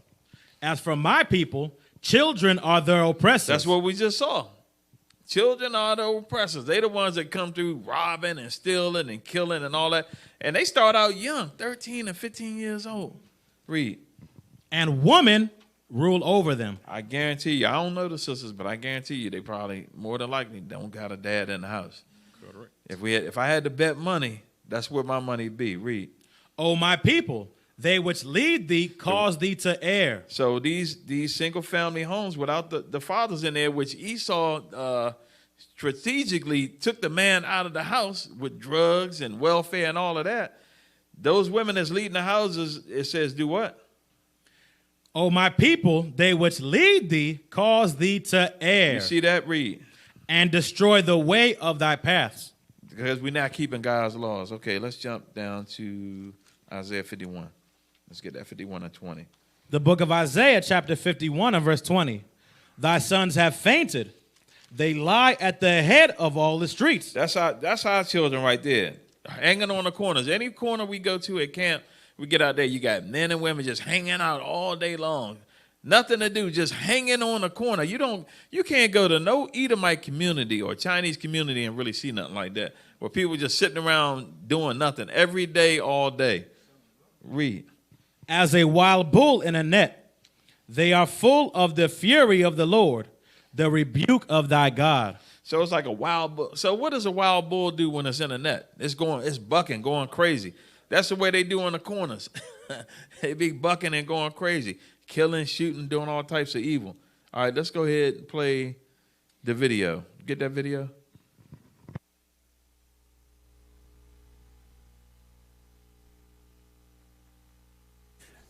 As for my people, children are their oppressors. That's what we just saw. Children are the oppressors. They the ones that come through robbing and stealing and killing and all that. And they start out young, 13 and 15 years old. Read. And women rule over them. I guarantee you, I don't know the sisters, but I guarantee you they probably more than likely don't got a dad in the house. Correct. If I had to bet money, that's where my money be. Read. O my people, they which lead thee cause thee to err. So these single family homes without the fathers in there, which Esau strategically took the man out of the house with drugs and welfare and all of that. Those women that's leading the houses, it says do what? O my people, they which lead thee cause thee to err. You see that? Read. And destroy the way of thy paths. Because we're not keeping God's laws. Okay, let's jump down to Isaiah 51. Let's get that 51 and 20. The book of Isaiah, chapter 51 and verse 20. Thy sons have fainted. They lie at the head of all the streets. That's our children right there. Hanging on the corners. Any corner we go to at camp, we get out there, you got men and women just hanging out all day long. Nothing to do, just hanging on the corner. You can't go to no Edomite community or Chinese community and really see nothing like that, where people just sitting around doing nothing every day, all day. Read. As a wild bull in a net, they are full of the fury of the Lord, the rebuke of thy God. So it's like a wild bull. So what does a wild bull do when it's in a net? It's bucking, going crazy. That's the way they do on the corners. They be bucking and going crazy, killing, shooting, doing all types of evil. All right, let's go ahead and play the video. Get that video?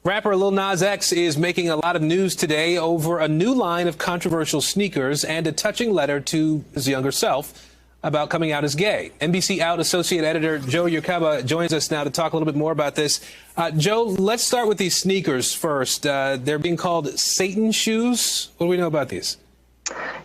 Rapper Lil Nas X is making a lot of news today over a new line of controversial sneakers and a touching letter to his younger self about coming out as gay. NBC Out associate editor Joe Yerkaba joins us now to talk a little bit more about this. Joe, let's start with these sneakers first. They're being called Satan shoes. What do we know about these?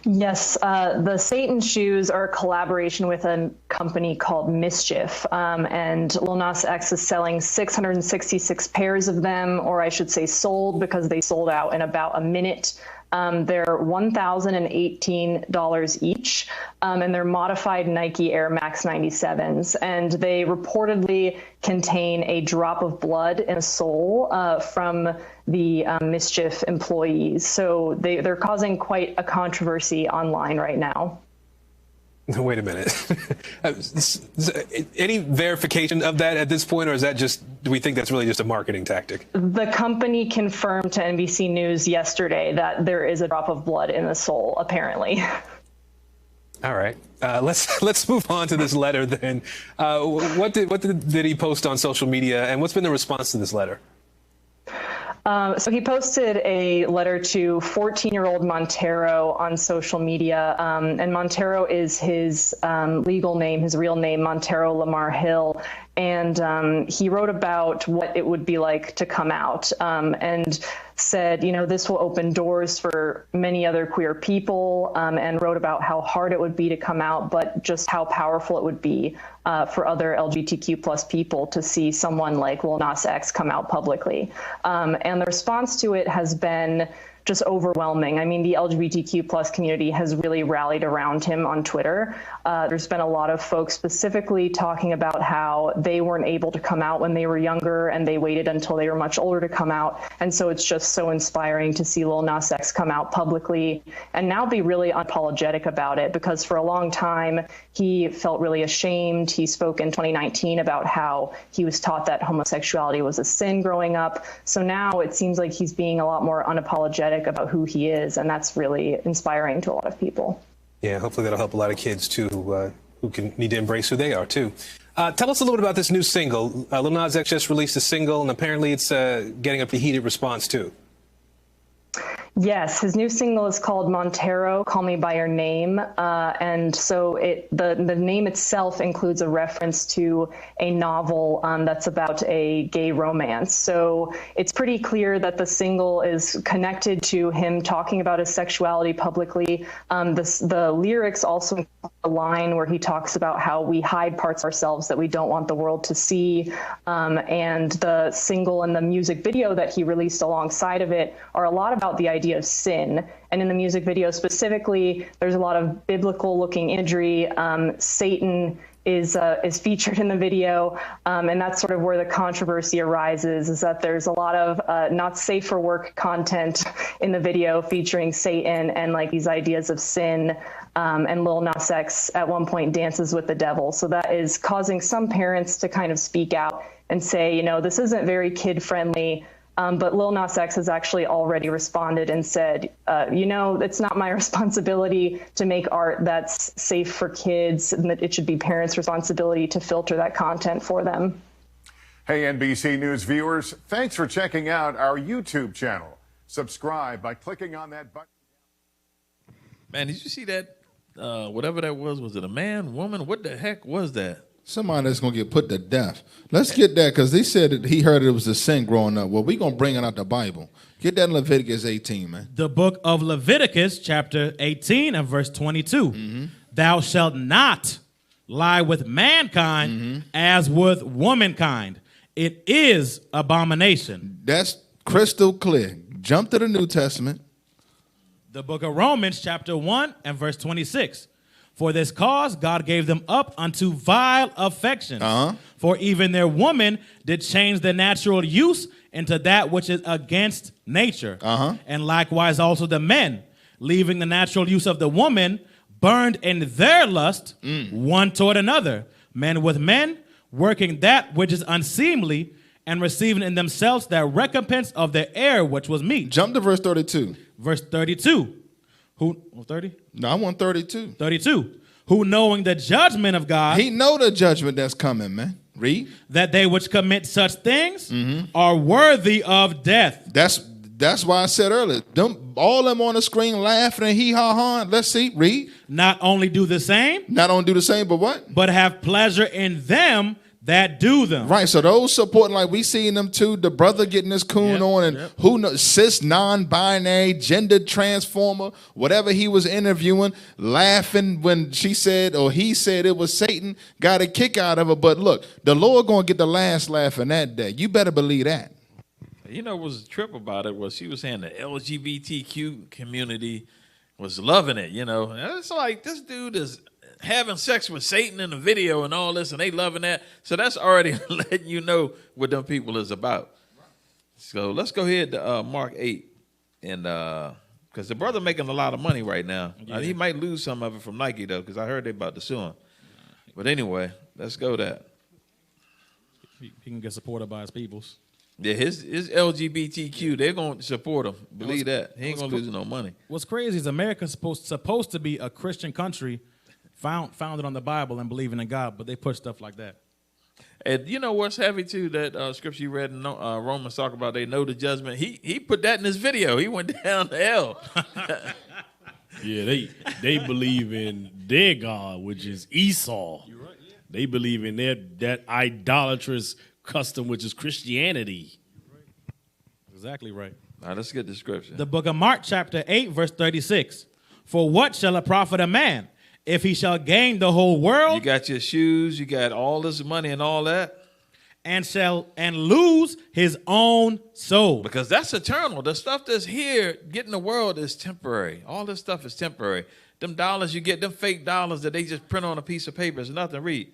Yes, the Satan shoes are a collaboration with a company called Mischief, and Lil Nas X is selling 666 pairs of them, or I should say sold, because they sold out in about a minute. They're $1,018 each, and they're modified Nike Air Max 97s, and they reportedly contain a drop of blood in a sole from the Mischief employees. So they're causing quite a controversy online right now. Wait a minute. Any verification of that at this point, or is that just, do we think that's really just a marketing tactic? The company confirmed to NBC News yesterday that there is a drop of blood in the sole, apparently. All right. Let's move on to this letter then. What did he post on social media, and what's been the response to this letter? So he posted a letter to 14-year-old Montero on social media, and Montero is his legal name, his real name, Montero Lamar Hill, and he wrote about what it would be like to come out, and said, you know, this will open doors for many other queer people, and wrote about how hard it would be to come out, but just how powerful it would be for other LGBTQ plus people to see someone like Lil Nas X come out publicly. And the response to it has been just overwhelming. I mean, the LGBTQ plus community has really rallied around him on Twitter. There's been a lot of folks specifically talking about how they weren't able to come out when they were younger, and they waited until they were much older to come out. And so it's just so inspiring to see Lil Nas X come out publicly and now be really unapologetic about it, because for a long time he felt really ashamed. He spoke in 2019 about how he was taught that homosexuality was a sin growing up. So now it seems like he's being a lot more unapologetic about who he is, and that's really inspiring to a lot of people. Yeah, hopefully that'll help a lot of kids too, who can need to embrace who they are too. Tell us a little bit about this new single. Lil Nas X just released a single, and apparently it's getting a heated response too. Yes, his new single is called Montero, Call Me By Your Name. And so the name itself includes a reference to a novel that's about a gay romance. So it's pretty clear that the single is connected to him talking about his sexuality publicly. The lyrics also include a line where he talks about how we hide parts of ourselves that we don't want the world to see. And the single and the music video that he released alongside of it are a lot about the idea of sin. And in the music video specifically, there's a lot of biblical looking imagery. Satan is featured in the video, and that's sort of where the controversy arises, is that there's a lot of not safe for work content in the video featuring Satan and like these ideas of sin, and Lil Nas X at one point dances with the devil. So that is causing some parents to kind of speak out and say, you know, this isn't very kid friendly. But Lil Nas X has actually already responded and said, you know, it's not my responsibility to make art that's safe for kids, and that it should be parents' responsibility to filter that content for them. Hey, NBC News viewers, thanks for checking out our YouTube channel. Subscribe by clicking on that button. Man, did you see that? Whatever that was it a man, woman? What the heck was that? Somebody that's going to get put to death. Let's get that, because they said that he heard it was a sin growing up. Well, we're going to bring it out the Bible. Get that in Leviticus 18, man. The book of Leviticus, chapter 18 and verse 22. Thou shalt not lie with mankind as with womankind. It is abomination. That's crystal clear. Jump to the New Testament. The book of Romans, chapter 1 and verse 26. For this cause God gave them up unto vile affections. For even their woman did change the natural use into that which is against nature. And likewise also the men, leaving the natural use of the woman, burned in their lust one toward another. Men with men, working that which is unseemly, and receiving in themselves that recompense of their error which was meat. Jump to verse 32. Verse 32. Who, 30? No, I want 32. 32. Who knowing the judgment of God. He know the judgment that's coming, man. Read. That they which commit such things are worthy of death. That's why I said earlier, all them on the screen laughing and hee-haw-ha. Let's see, read. Not only do the same. Not only do the same, but what? But have pleasure in them that do them. Right, so those supporting, like we seen them too, the brother getting this coon on, and who knows, cis, non-binary, gender transformer, whatever he was interviewing, laughing when she said or he said it was Satan, got a kick out of it. But look, the Lord gonna get the last laugh in that day. You better believe that. You know what was a trip about it was she was saying the LGBTQ community was loving it, you know. And it's like, this dude is having sex with Satan in the video and all this, and they loving that. So that's already letting you know what them people is about. So let's go ahead to Mark 8. And because the brother making a lot of money right now. He might lose some of it from Nike, though, because I heard they about to sue him. But anyway, let's go that. He can get supported by his peoples. Yeah, his LGBTQ, they're going to support him. Believe that. He ain't going to lose no money. What's crazy is America's supposed to be a Christian country founded on the Bible and believing in God, but they push stuff like that. And you know what's heavy too? That scripture you read in Romans talk about they know the judgment. He put that in his video. He went down to hell. Yeah, they believe in their God, which is Esau. You're right, yeah. They believe in that idolatrous custom, which is Christianity. Exactly right. All right, let's get the scripture. The book of Mark, chapter 8, verse 36. For what shall it profit a man if he shall gain the whole world? You got your shoes, you got all this money and all that. And lose his own soul. Because that's eternal. The stuff that's here, getting the world is temporary. All this stuff is temporary. Them dollars you get, them fake dollars that they just print on a piece of paper is nothing. Read.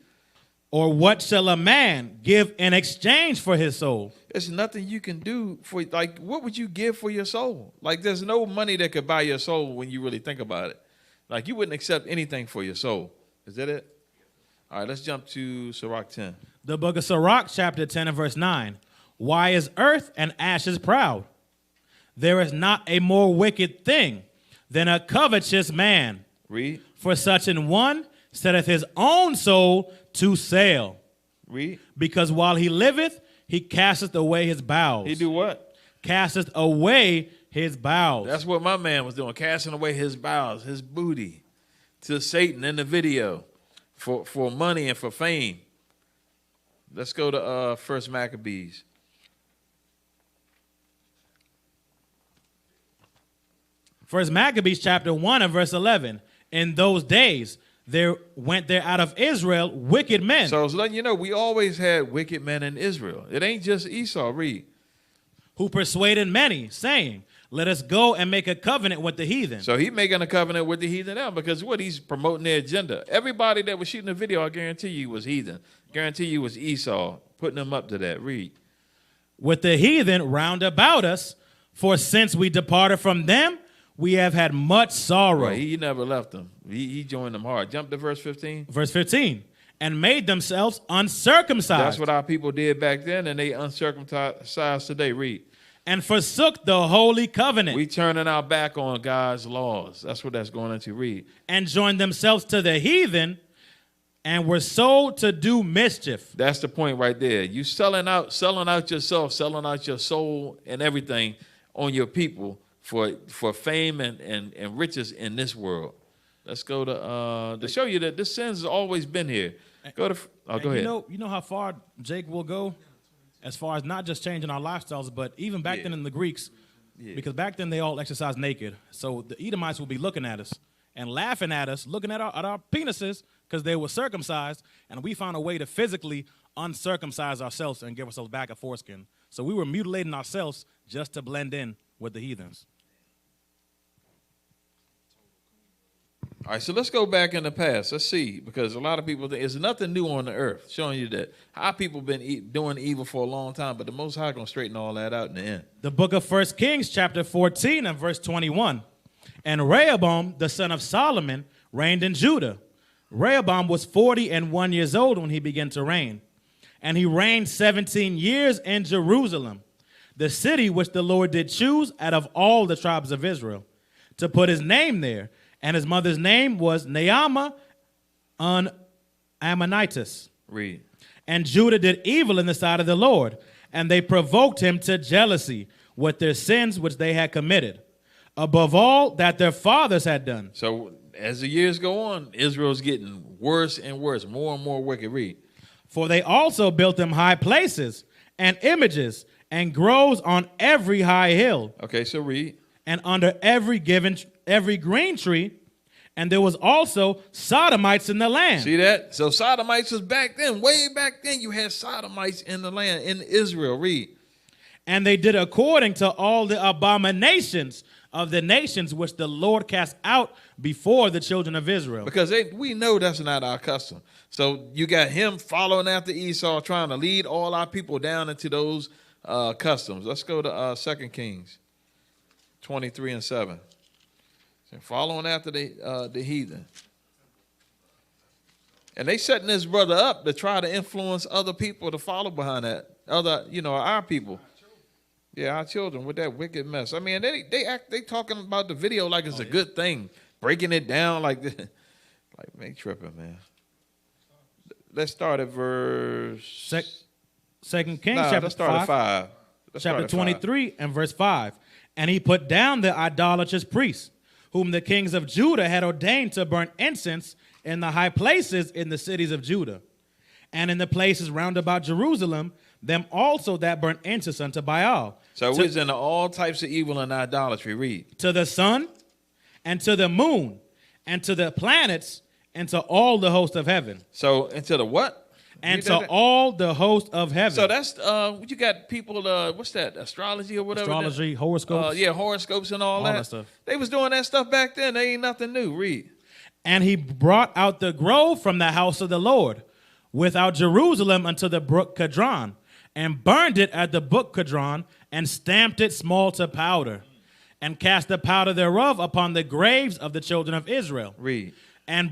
Or what shall a man give in exchange for his soul? There's nothing you can do for, like, what would you give for your soul? Like, there's no money that could buy your soul when you really think about it. Like, you wouldn't accept anything for your soul. Is that it? All right, let's jump to Sirach 10. The book of Sirach, chapter 10 and verse 9. Why is earth and ashes proud? There is not a more wicked thing than a covetous man. Read. For such an one setteth his own soul to sale. Read. Because while he liveth, he casteth away his bowels. He do what? Casteth away his bowels. That's what my man was doing, casting away his bowels, his booty, to Satan in the video for money and for fame. Let's go to First Maccabees. First Maccabees chapter 1 and verse 11. In those days there went there out of Israel wicked men. So it's letting you know we always had wicked men in Israel. It ain't just Esau. Read. Who persuaded many, saying, let us go and make a covenant with the heathen. So he making a covenant with the heathen now because what he's promoting their agenda. Everybody that was shooting the video, I guarantee you, was heathen. Guarantee you was Esau, putting them up to that. Read. With the heathen round about us, for since we departed from them, we have had much sorrow. Right, he never left them. He joined them hard. Jump to verse 15. Verse 15. And made themselves uncircumcised. That's what our people did back then, and they uncircumcised today. Read. And forsook the holy covenant. We turning our back on God's laws. That's what that's going into. Read. And joined themselves to the heathen, and were sold to do mischief. That's the point right there. You selling out yourself, selling out your soul and everything on your people for fame and riches in this world. Let's go to show you that this sin has always been here. Go ahead. You know how far Jake will go as far as not just changing our lifestyles, but even back then in the Greeks, because back then they all exercised naked. So the Edomites will be looking at us and laughing at us, looking at our penises because they were circumcised, and we found a way to physically uncircumcise ourselves and give ourselves back a foreskin. So we were mutilating ourselves just to blend in with the heathens. All right, so let's go back in the past. Let's see, because a lot of people think there's nothing new on the earth, showing you that how people been doing evil for a long time, but the Most High gonna straighten all that out in the end. The book of 1 Kings, chapter 14 and verse 21. And Rehoboam, the son of Solomon, reigned in Judah. Rehoboam was 41 years old when he began to reign. And he reigned 17 years in Jerusalem, the city which the Lord did choose out of all the tribes of Israel, to put his name there. And his mother's name was Naamah an Ammonitess. Read. And Judah did evil in the sight of the Lord, and they provoked him to jealousy with their sins which they had committed, above all that their fathers had done. So as the years go on, Israel's getting worse and worse, more and more wicked. Read. For they also built them high places and images and groves on every high hill. Okay, so read. And under every green tree, and there was also Sodomites in the land. See that? So Sodomites was back then, way back then. You had Sodomites in the land, in Israel. Read. And they did according to all the abominations of the nations which the Lord cast out before the children of Israel. Because we know that's not our custom. So you got him following after Esau, trying to lead all our people down into those customs. Let's go to 2 Kings 23 and 7. So following after the heathen. And they setting this brother up to try to influence other people to follow behind that. Our people. Yeah, our children with that wicked mess. I mean, they talking about the video like it's a good thing, breaking it down like this. Like, man, tripping, man. Let's start at verse 2 Kings chapter 5. Chapter 23 and verse 5. And he put down the idolatrous priests, whom the kings of Judah had ordained to burn incense in the high places in the cities of Judah, and in the places round about Jerusalem, them also that burn incense unto Baal. So we're into all types of evil and idolatry. Read. To the sun, and to the moon, and to the planets, and to all the host of heaven. So into the what? And to all the host of heaven. So that's you got people. What's that? Astrology or whatever. Astrology, horoscopes. Yeah, horoscopes and all that stuff. They was doing that stuff back then. They ain't nothing new. Read. And he brought out the grove from the house of the Lord, without Jerusalem unto the brook Kidron, and burned it at the brook Kidron, and stamped it small to powder, and cast the powder thereof upon the graves of the children of Israel. Read. And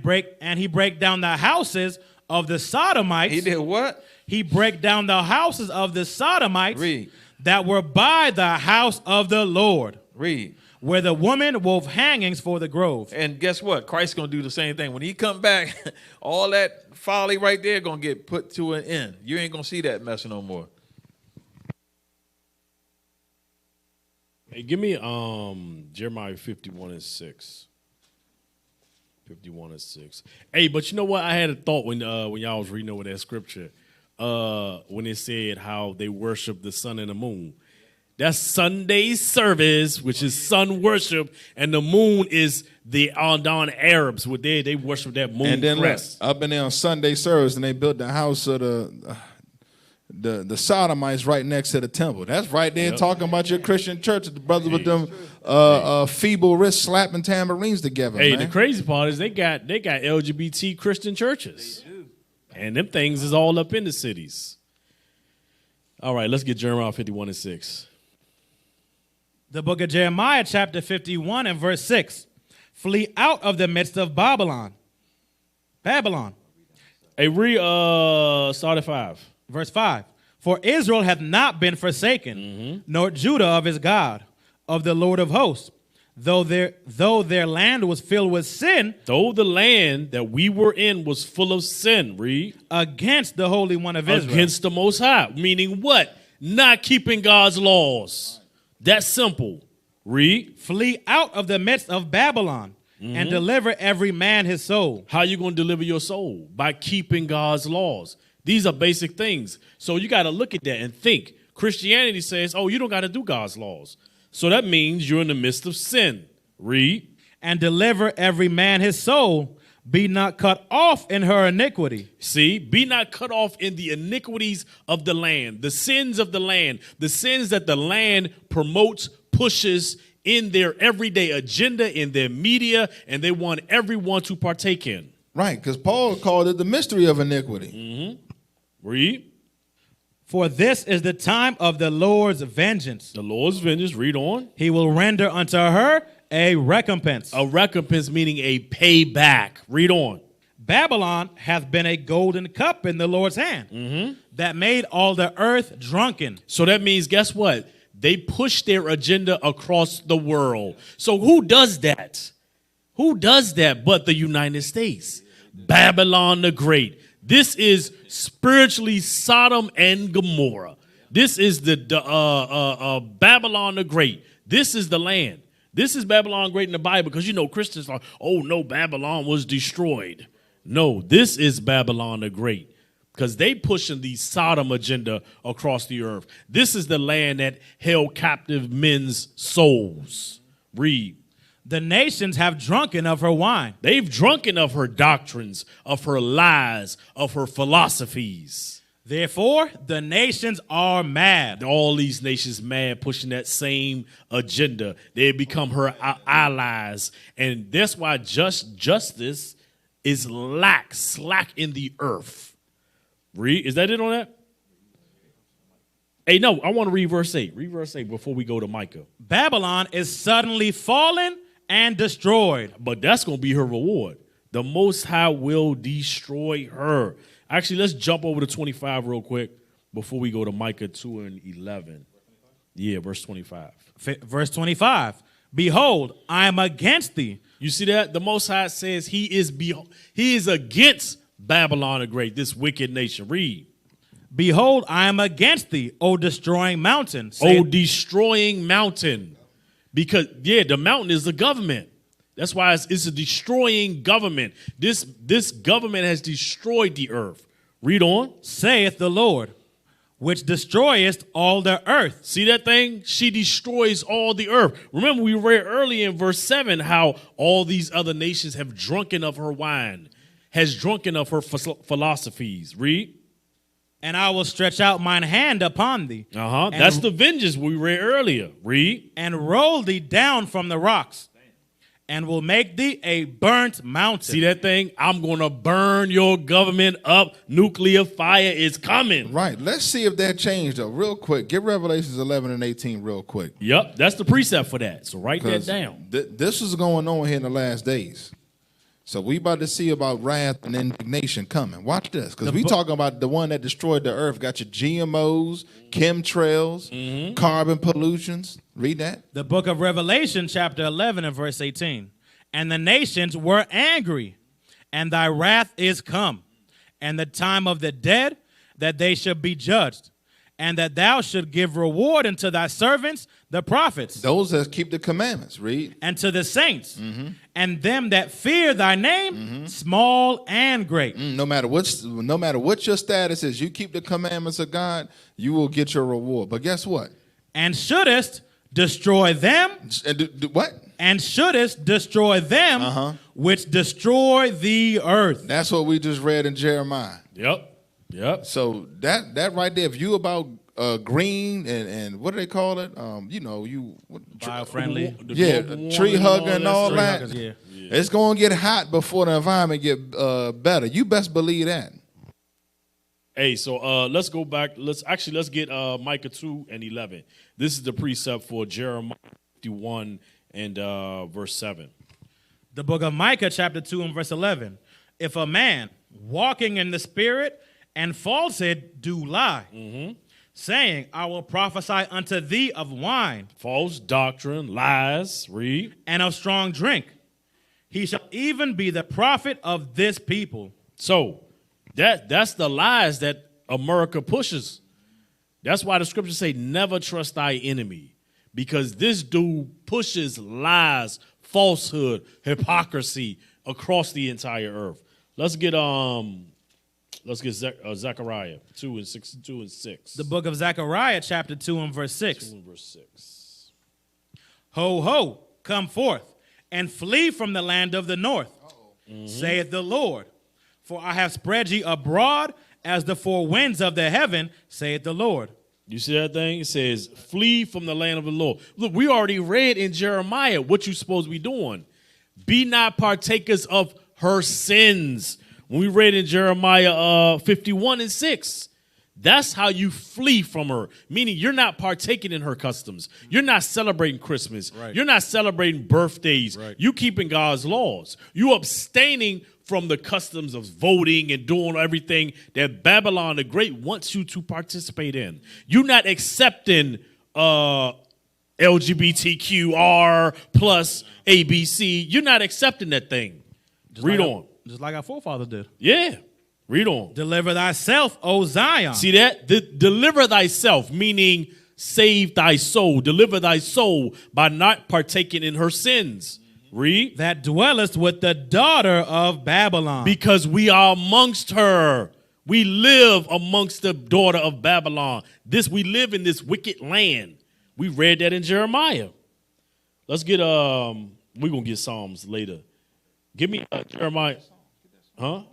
he break down the houses of the Sodomites. He did what? He break down the houses of the Sodomites. Read. That were by the house of the Lord. Read. Where the woman wove hangings for the grove. And guess what? Christ's going to do the same thing. When he come back, all that folly right there going to get put to an end. You ain't going to see that mess no more. Hey, give me Jeremiah 51 and 6. 51 and 6. Hey, but you know what? I had a thought when y'all was reading over that scripture, when it said how they worship the sun and the moon. That's Sunday service, which is sun worship, and the moon is the Aldan Arabs. What they worship that moon. And then crest. up in there on Sunday service, and they built the house of the Sodomites right next to the temple. That's right there talking about your Christian church, the brothers with them feeble wrist slapping tambourines together. Hey, man. the crazy part is they got LGBT Christian churches. And them things is all up in the cities. All right, let's get Jeremiah 51 and 6. The book of Jeremiah, chapter 51 and verse 6. Flee out of the midst of Babylon. Hey, start at 5. Verse 5. For Israel hath not been forsaken, nor Judah of his God, of the Lord of hosts. Though their land was filled with sin. Though the land that we were in was full of sin, read. Against the Holy One of Israel. Against the Most High. Meaning what? Not keeping God's laws. That's simple. Read. Flee out of the midst of Babylon and deliver every man his soul. How you going to deliver your soul? By keeping God's laws. These are basic things. So you got to look at that and think. Christianity says, oh, you don't got to do God's laws. So that means you're in the midst of sin. Read. And deliver every man his soul. Be not cut off in her iniquity. See, be not cut off in the iniquities of the land, the sins of the land, the sins that the land promotes, pushes in their everyday agenda, in their media, and they want everyone to partake in. Right, because Paul called it the mystery of iniquity. Read. For this is the time of the Lord's vengeance. The Lord's vengeance, read on. He will render unto her a recompense. A recompense meaning a payback. Read on. Babylon hath been a golden cup in the Lord's hand that made all the earth drunken. So that means, guess what? They push their agenda across the world. So who does that? Who does that but the United States? Babylon the Great. This is spiritually Sodom and Gomorrah. This is the Babylon the Great. This is the land. This is Babylon Great in the Bible because, you know, Christians are, oh, no, Babylon was destroyed. No, this is Babylon the Great because they pushing the Sodom agenda across the earth. This is the land that held captive men's souls. Read. The nations have drunken of her wine. They've drunken of her doctrines, of her lies, of her philosophies. Therefore, the nations are mad. All these nations mad, pushing that same agenda. They become her allies. And that's why justice is slack in the earth. Read. Is that it on that? Hey, no, I want to read verse 8. Read verse 8 before we go to Micah. Babylon is suddenly fallen and destroyed. But that's going to be her reward. The Most High will destroy her. Actually, let's jump over to 25 real quick before we go to Micah 2 and 11. Yeah, verse 25. Verse 25. Behold, I am against thee. You see that? The Most High says he is against Babylon the Great, this wicked nation. Read. Behold, I am against thee, O destroying mountain. O destroying mountain. Because, yeah, the mountain is the government. That's why it's a destroying government. This government has destroyed the earth. Read on. Saith the Lord, which destroyest all the earth. See that thing? She destroys all the earth. Remember, we read earlier in verse 7 how all these other nations have drunken of her wine, has drunken of her philosophies. Read. And I will stretch out mine hand upon thee. That's the vengeance we read earlier. Read. And roll thee down from the rocks. And will make thee a burnt mountain. See that thing? I'm going to burn your government up. Nuclear fire is coming. Right. Let's see if that changed, though, real quick. Get Revelations 11 and 18 real quick. Yep. That's the precept for that. So write that down. This is going on here in the last days. So we about to see about wrath and indignation coming. Watch this, because we talking about the one that destroyed the earth. Got your GMOs, chemtrails, carbon pollutions. Read that. The book of Revelation, chapter 11 and verse 18. And the nations were angry, and thy wrath is come, and the time of the dead, that they should be judged, and that thou should give reward unto thy servants, the prophets. Those that keep the commandments, read. And to the saints, and them that fear thy name, small and great. No matter what your status is, you keep the commandments of God, you will get your reward. But guess what? And shouldest destroy them. What? And shouldest destroy them which destroy the earth. That's what we just read in Jeremiah. Yep. So that right there, if you about green and what do they call it? Bio-friendly. Yeah, tree hugger and all that. Huggers, yeah. It's going to get hot before the environment get better. You best believe that. Hey, so let's go back. Let's get Micah 2 and 11. This is the precept for Jeremiah 51 and verse 7. The book of Micah, chapter 2 and verse 11. If a man walking in the spirit and falsehood do lie, saying, I will prophesy unto thee of wine. False doctrine, lies, read. And of strong drink. He shall even be the prophet of this people. So that's the lies that America pushes. That's why the scriptures say, never trust thy enemy. because this dude pushes lies, falsehood, hypocrisy across the entire earth. Let's get Zechariah 2 and 6. The book of Zechariah, chapter 2 and verse 6. 2 and verse 6. Ho, ho, come forth, and flee from the land of the north, saith the Lord. For I have spread ye abroad as the four winds of the heaven, saith the Lord. You see that thing? It says, flee from the land of the Lord. Look, we already read in Jeremiah what you're supposed to be doing. Be not partakers of her sins. When we read in Jeremiah 51 and 6, that's how you flee from her, meaning you're not partaking in her customs. You're not celebrating Christmas. Right. You're not celebrating birthdays. Right. You keeping God's laws. You abstaining from the customs of voting and doing everything that Babylon the Great wants you to participate in. You're not accepting LGBTQR plus ABC. You're not accepting that thing. Read on. Just like our forefathers did. Yeah. Read on. Deliver thyself, O Zion. See that? Deliver thyself, meaning save thy soul. Deliver thy soul by not partaking in her sins. Read. That dwellest with the daughter of Babylon. Because we are amongst her. We live amongst the daughter of Babylon. We live in this wicked land. We read that in Jeremiah. Let's get, we're going to get Psalms later. Give me Jeremiah. Huh?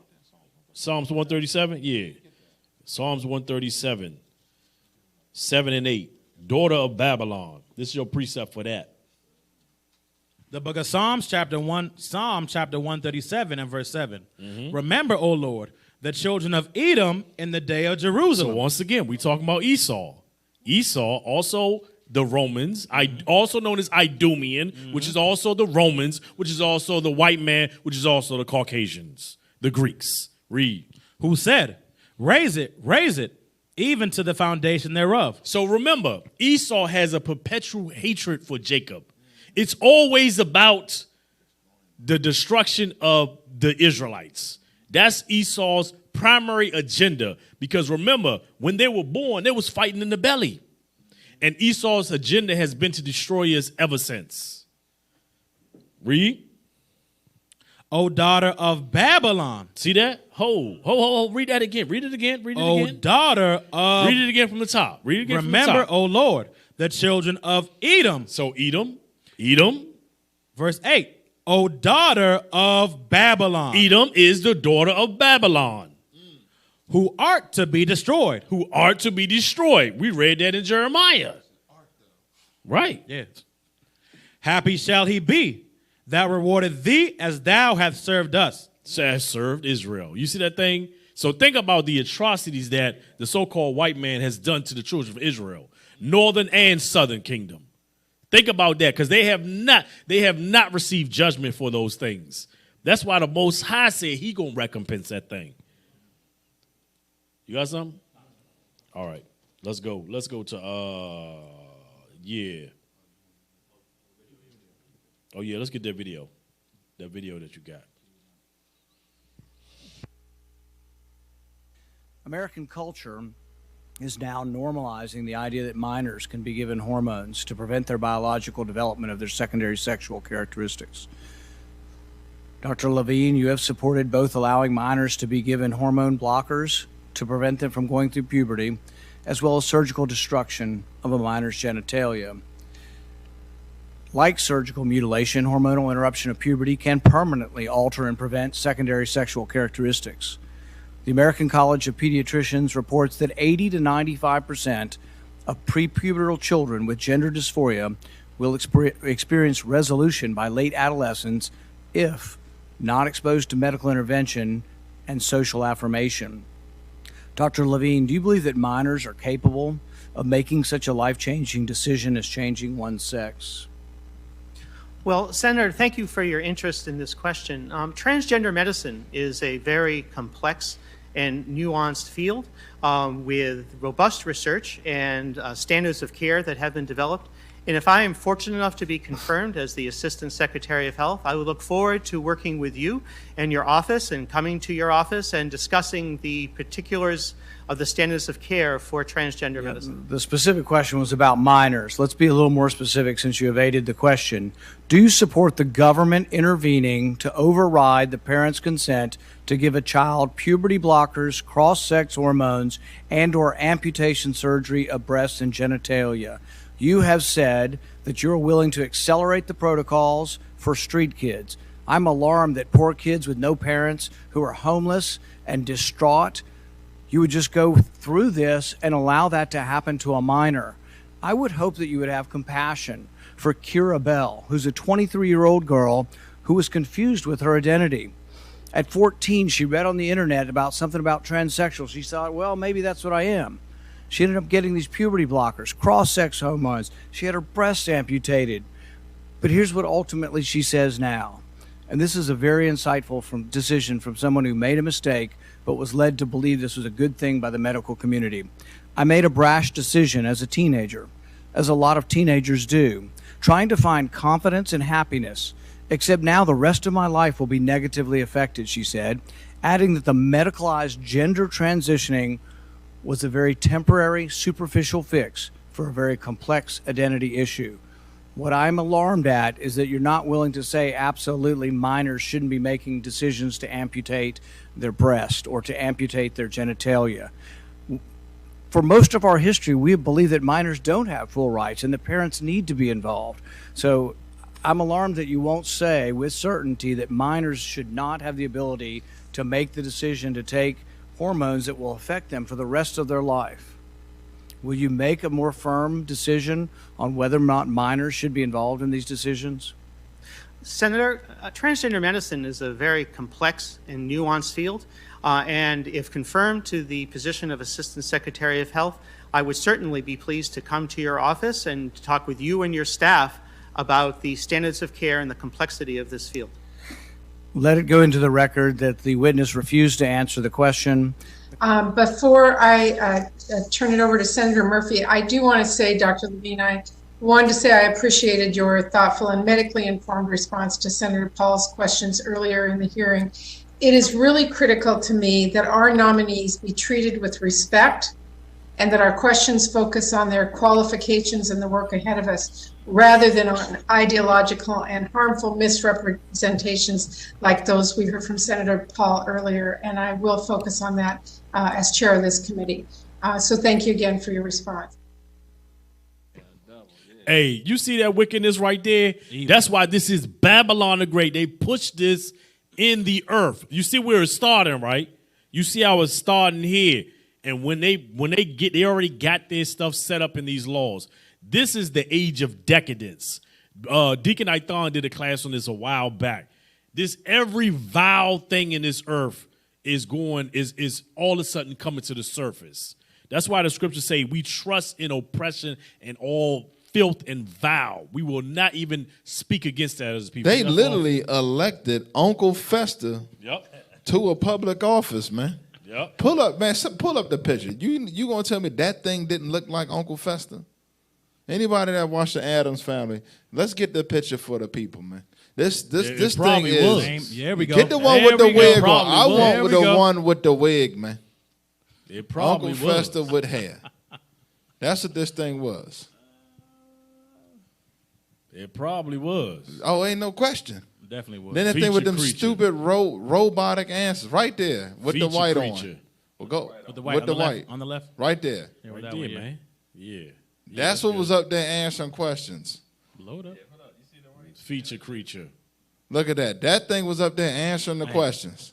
Psalms 137? Yeah. Psalms 137, 7 and 8. Daughter of Babylon. This is your precept for that. The book of Psalm chapter 137 and verse 7. Remember, O Lord, the children of Edom in the day of Jerusalem. So once again, we talking about Esau. Esau, also the Romans, also known as Idumean, which is also the Romans, which is also the white man, which is also the Caucasians, the Greeks. Read. Who said, raise it, even to the foundation thereof. So remember, Esau has a perpetual hatred for Jacob. It's always about the destruction of the Israelites. That's Esau's primary agenda. Because remember, when they were born, they was fighting in the belly. And Esau's agenda has been to destroy us ever since. Read. O daughter of Babylon. See that? Ho. Read that again. Read it again. O daughter of... Read it again from the top. Read it again Remember, from the top. O Lord, the children of Edom. So Edom. Verse 8. O daughter of Babylon. Edom is the daughter of Babylon. Who art to be destroyed. Who art to be destroyed. We read that in Jeremiah. Right. Yes. Happy shall he be that rewarded thee as thou hast served us. Has served Israel. You see that thing? So think about the atrocities that the so-called white man has done to the children of Israel. Northern and southern kingdom. Think about that, because they have not received judgment for those things. That's why the Most High said he gonna recompense that thing. You got something? All right. Let's go. Let's go to yeah. Oh yeah, let's get that video. That video that you got. American culture is now normalizing the idea that minors can be given hormones to prevent their biological development of their secondary sexual characteristics. Dr. Levine, you have supported both allowing minors to be given hormone blockers to prevent them from going through puberty, as well as surgical destruction of a minor's genitalia. Like surgical mutilation, hormonal interruption of puberty can permanently alter and prevent secondary sexual characteristics. The American College of Pediatricians reports that 80 to 95% of prepubertal children with gender dysphoria will experience resolution by late adolescence if not exposed to medical intervention and social affirmation. Dr. Levine, do you believe that minors are capable of making such a life-changing decision as changing one's sex? Well, Senator, thank you for your interest in this question. Transgender medicine is a very complex and nuanced field with robust research and standards of care that have been developed. And if I am fortunate enough to be confirmed as the Assistant Secretary of Health, I would look forward to working with you and your office and coming to your office and discussing the particulars of the standards of care for transgender medicine. The specific question was about minors. Let's be a little more specific since you evaded the question. Do you support the government intervening to override the parent's consent to give a child puberty blockers, cross-sex hormones, and/or amputation surgery of breasts and genitalia? You have said that you're willing to accelerate the protocols for street kids. I'm alarmed that poor kids with no parents who are homeless and distraught, you would just go through this and allow that to happen to a minor. I would hope that you would have compassion for Kira Bell, who's a 23-year-old girl who was confused with her identity. At 14, she read on the internet about something about transsexual. She thought, well, maybe that's what I am. She ended up getting these puberty blockers, cross-sex hormones. She had her breasts amputated. But here's what ultimately she says now. And this is a very insightful decision from someone who made a mistake but was led to believe this was a good thing by the medical community. I made a brash decision as a teenager, as a lot of teenagers do, trying to find confidence and happiness, except now the rest of my life will be negatively affected, she said, adding that the medicalized gender transitioning was a very temporary, superficial fix for a very complex identity issue. What I'm alarmed at is that you're not willing to say absolutely minors shouldn't be making decisions to amputate their breast or to amputate their genitalia. For most of our history, we believe that minors don't have full rights and the parents need to be involved. So I'm alarmed that you won't say with certainty that minors should not have the ability to make the decision to take hormones that will affect them for the rest of their life. Will you make a more firm decision on whether or not minors should be involved in these decisions? Senator, transgender medicine is a very complex and nuanced field, and if confirmed to the position of Assistant Secretary of Health, I would certainly be pleased to come to your office and talk with you and your staff about the standards of care and the complexity of this field. Let it go into the record that the witness refused to answer the question. Before I turn it over to Senator Murphy, I do want to say, Dr. Levine, I wanted to say I appreciated your thoughtful and medically informed response to Senator Paul's questions earlier in the hearing. It is really critical to me that our nominees be treated with respect and that our questions focus on their qualifications and the work ahead of us, rather than on ideological and harmful misrepresentations like those we heard from Senator Paul earlier. And I will focus on that as chair of this committee. So thank you again for your response. Hey, you see that wickedness right there? That's why this is Babylon the Great. They pushed this in the earth. You see where it's starting, right? You see how it's starting here. And when they already got their stuff set up in these laws. This is the age of decadence. Deacon Ithon did a class on this a while back. This every vile thing in this earth is all of a sudden coming to the surface. That's why the scriptures say we trust in oppression and all filth and vile. We will not even speak against that as people. They literally elected Uncle Fester to a public office, man. Yep. Pull up, man. Pull up the picture. You gonna tell me that thing didn't look like Uncle Fester? Anybody that watched the Addams Family, let's get the picture for the people, man. This thing is. Yeah, we go. Get the one with the wig on. I want the one with the wig, man. It probably Uncle Fester with hair. That's what this thing was. It probably was. Oh, ain't no question. Definitely was. Then the thing with them stupid robotic answers right there with the white on. We'll go with the white. With the white on the left. Right there. Yeah, right there, man. Yeah. That's what was up there answering questions. Load up. Feature creature. Look at that. That thing was up there answering the questions.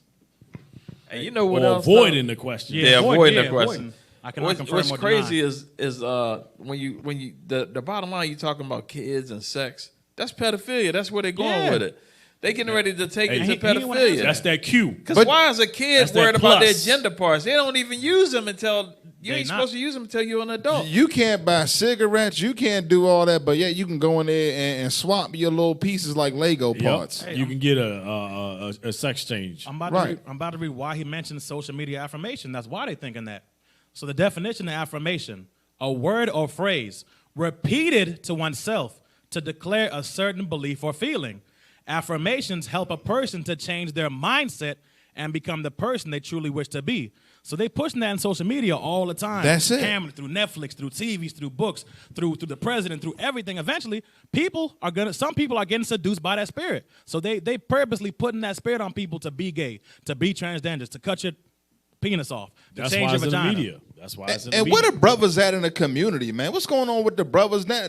And you know what or else? Avoiding the question. Yeah, avoiding the question. I cannot confirm what's or crazy deny. is when you the bottom line, you talking about kids and sex. That's pedophilia. That's where they're going with it. They getting ready to take it to pedophilia. That's that cue. Because why is a kid worried about their gender parts? They don't even use them until you ain't supposed to use them until you're an adult. You can't buy cigarettes. You can't do all that. But yeah, you can go in there and swap your little pieces like Lego parts. You can get a sex change. I'm about to read why he mentioned social media affirmation. That's why they're thinking that. So the definition of affirmation, a word or phrase repeated to oneself to declare a certain belief or feeling. Affirmations help a person to change their mindset and become the person they truly wish to be. So they pushing that in social media all the time. That's it. Camera, through Netflix, through TVs, through books, through the president, through everything. Eventually, some people are getting seduced by that spirit. So they purposely putting that spirit on people to be gay, to be transgenders, to cut your penis off, to That's change why your it's in the vagina. media. That's why it's in the And media. where the brothers at in the community, man? What's going on with the brothers now?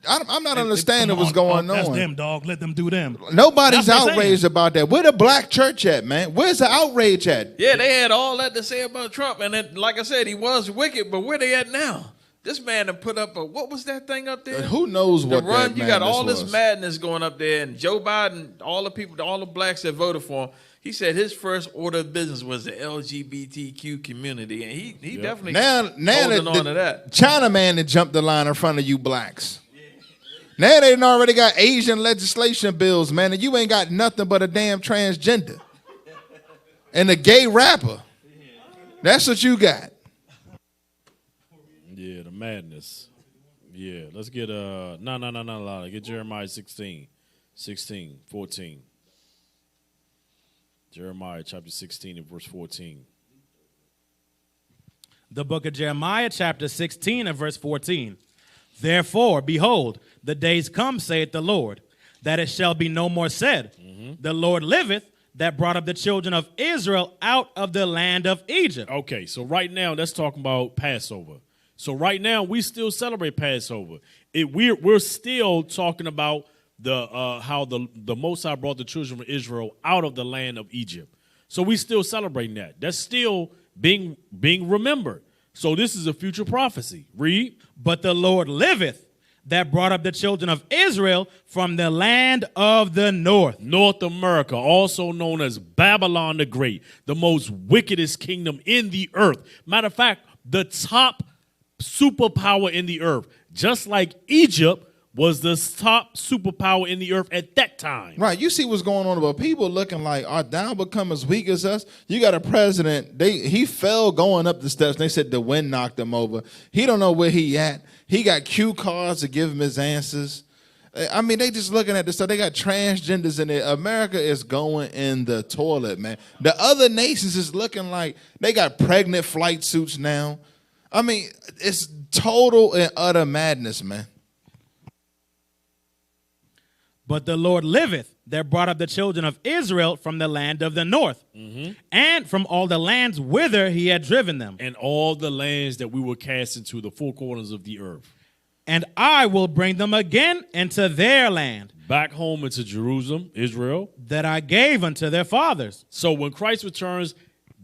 I'm not understanding what's going That's on. them, dog. Let them do them. Nobody's That's what I'm outraged about that. Where the black church at, man? Where's the outrage at? Yeah, they had all that to say about Trump, and then, like I said, he was wicked. But where they at now? This man done put up what was that thing up there? Who knows what run, that you got all madness this was. madness going up there, and Joe Biden, all the people, all the blacks that voted for him. He said his first order of business was the LGBTQ community, and he definitely now holding on to that. China man that jumped the line in front of you blacks. Now they done already got Asian legislation bills, man, and you ain't got nothing but a damn transgender and a gay rapper. That's what you got. Yeah, the madness. Yeah, let's get no. Get Jeremiah 16, 14. Jeremiah chapter 16 and verse 14. The book of Jeremiah, chapter 16 and verse 14. Therefore, behold, the days come, saith the Lord, that it shall be no more said, the Lord liveth, that brought up the children of Israel out of the land of Egypt. Okay, so right now, let's talk about Passover. So right now, we still celebrate Passover. We're still talking about how the Most High brought the children of Israel out of the land of Egypt. So we still celebrating that. That's still being remembered. So this is a future prophecy. Read. But the Lord liveth, that brought up the children of Israel from the land of the north. North America, also known as Babylon the Great, the most wickedest kingdom in the earth. Matter of fact, the top superpower in the earth, just like Egypt was the top superpower in the earth at that time. Right, you see what's going on about people looking like, are thou become as weak as us? You got a president, he fell going up the steps. They said the wind knocked him over. He don't know where he at. He got cue cards to give him his answers. I mean, they just looking at this stuff. They got transgenders in there. America is going in the toilet, man. The other nations is looking like they got pregnant flight suits now. I mean, it's total and utter madness, man. But the Lord liveth, that brought up the children of Israel from the land of the north, and from all the lands whither he had driven them. And all the lands that we were cast into the four corners of the earth. And I will bring them again into their land. Back home into Jerusalem, Israel. That I gave unto their fathers. So when Christ returns,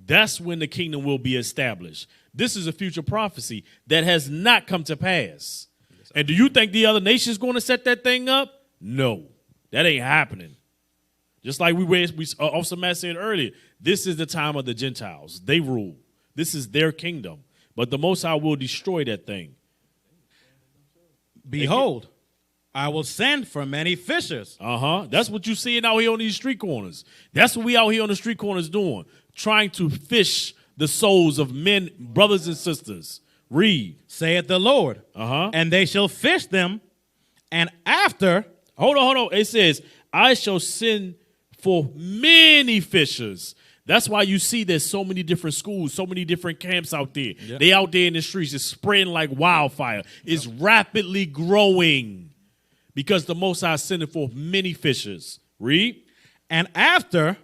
that's when the kingdom will be established. This is a future prophecy that has not come to pass. And do you think the other nations going to set that thing up? No, that ain't happening. Just like Officer Matt said earlier, this is the time of the Gentiles. They rule. This is their kingdom. But the Most High will destroy that thing. Behold, I will send for many fishers. That's what you seeing out here on these street corners. That's what we out here on the street corners doing. Trying to fish the souls of men, brothers and sisters. Read. Saith the Lord. And they shall fish them. And after... Hold on. It says, I shall send for many fishers. That's why you see there's so many different schools, so many different camps out there. Yep. They out there in the streets. It's spreading like wildfire. It's rapidly growing because the Most High is sending for many fishers. Read. And after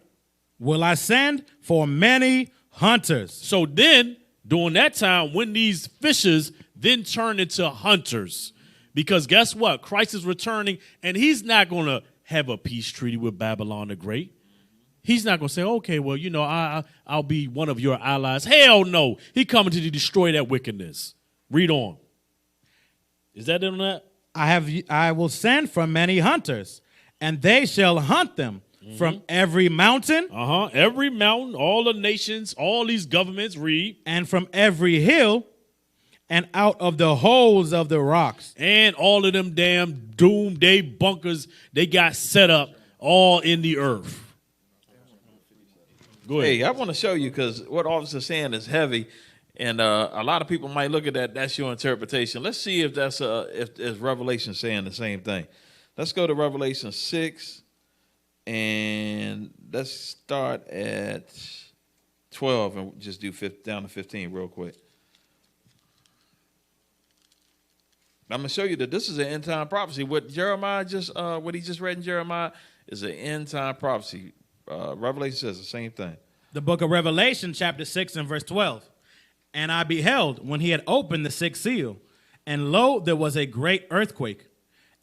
will I send for many hunters. So then, during that time, when these fishers then turn into hunters, because guess what? Christ is returning, and he's not going to have a peace treaty with Babylon the Great. He's not going to say, okay, well, I'll be one of your allies. Hell no. He coming to destroy that wickedness. Read on. Is that it on that? I will send for many hunters, and they shall hunt them from every mountain. Every mountain, all the nations, all these governments, read. And from every hill, and out of the holes of the rocks. And all of them damn doomsday bunkers they got set up all in the earth. Go ahead. Hey, I want to show you because what Officer's saying is heavy. And a lot of people might look at that. That's your interpretation. Let's see if that's if Revelation saying the same thing. Let's go to Revelation 6, and let's start at 12 and just do down to 15 real quick. I'm going to show you that this is an end time prophecy. What Jeremiah what he just read in Jeremiah is an end time prophecy. Revelation says the same thing. The book of Revelation, chapter 6 and verse 12. And I beheld when he had opened the sixth seal, and lo, there was a great earthquake,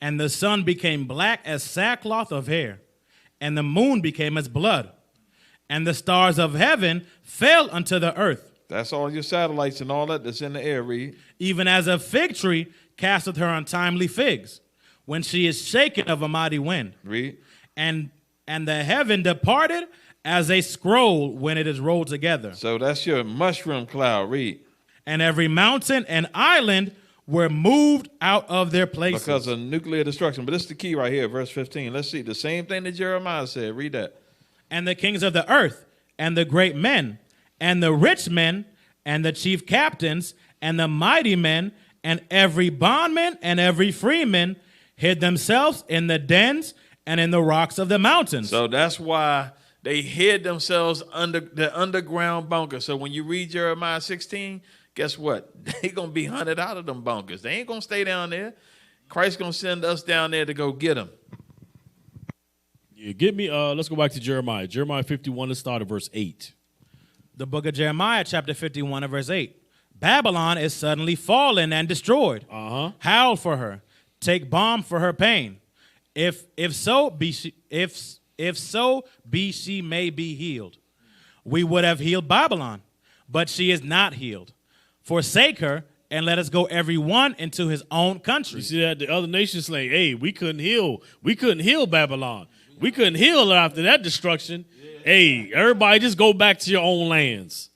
and the sun became black as sackcloth of hair, and the moon became as blood, and the stars of heaven fell unto the earth. That's all your satellites and all that's in the air, read. Even as a fig tree casteth her untimely figs, when she is shaken of a mighty wind. Read. And the heaven departed as a scroll when it is rolled together. So that's your mushroom cloud, read. And every mountain and island were moved out of their places. Because of nuclear destruction. But this is the key right here, verse 15. Let's see, the same thing that Jeremiah said. Read that. And the kings of the earth, and the great men, and the rich men, and the chief captains, and the mighty men, and every bondman and every freeman hid themselves in the dens and in the rocks of the mountains. So that's why they hid themselves under the underground bunker. So when you read Jeremiah 16, guess what? They're going to be hunted out of them bunkers. They ain't going to stay down there. Christ's going to send us down there to go get them. Yeah, get me, let's go back to Jeremiah. Jeremiah 51, let's start at verse 8. The book of Jeremiah, chapter 51 and verse 8. Babylon is suddenly fallen and destroyed. Howl for her. Take balm for her pain. If so be she may be healed. We would have healed Babylon, but she is not healed. Forsake her, and let us go every one into his own country. You see that the other nations saying, hey, we couldn't heal Babylon. We couldn't heal her after that destruction. Hey, everybody just go back to your own lands.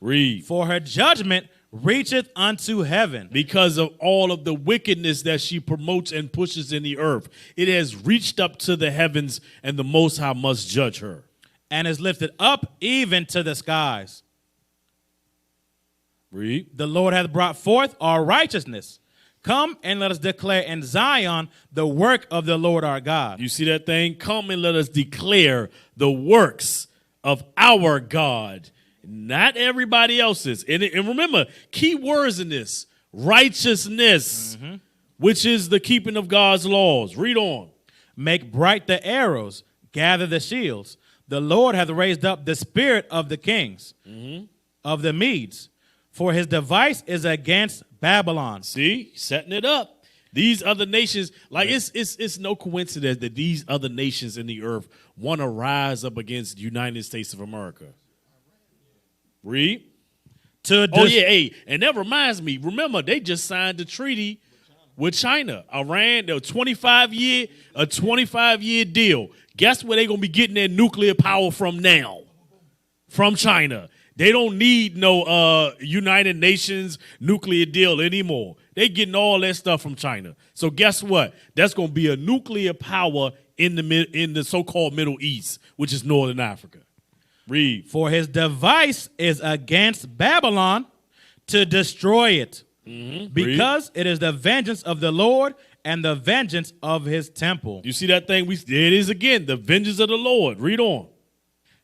Read. For her judgment reacheth unto heaven. Because of all of the wickedness that she promotes and pushes in the earth, it has reached up to the heavens, and the Most High must judge her. And is lifted up even to the skies. Read. The Lord hath brought forth our righteousness. Come and let us declare in Zion the work of the Lord our God. You see that thing? Come and let us declare the works of our God. Not everybody else's. And remember, key words in this. Righteousness, which is the keeping of God's laws. Read on. Make bright the arrows, gather the shields. The Lord hath raised up the spirit of the kings, of the Medes. For his device is against Babylon. See, setting it up. These other nations, like it's no coincidence that these other nations in the earth want to rise up against the United States of America. Read. Hey, and that reminds me, remember, they just signed a treaty with China. Iran, a 25-year deal. Guess where they're going to be getting their nuclear power from now? From China. They don't need no United Nations nuclear deal anymore. They're getting all that stuff from China. So guess what? That's going to be a nuclear power in the so-called Middle East, which is Northern Africa. Read. For his device is against Babylon to destroy it, because it is the vengeance of the Lord and the vengeance of his temple. You see that thing? There it is again, the vengeance of the Lord. Read on.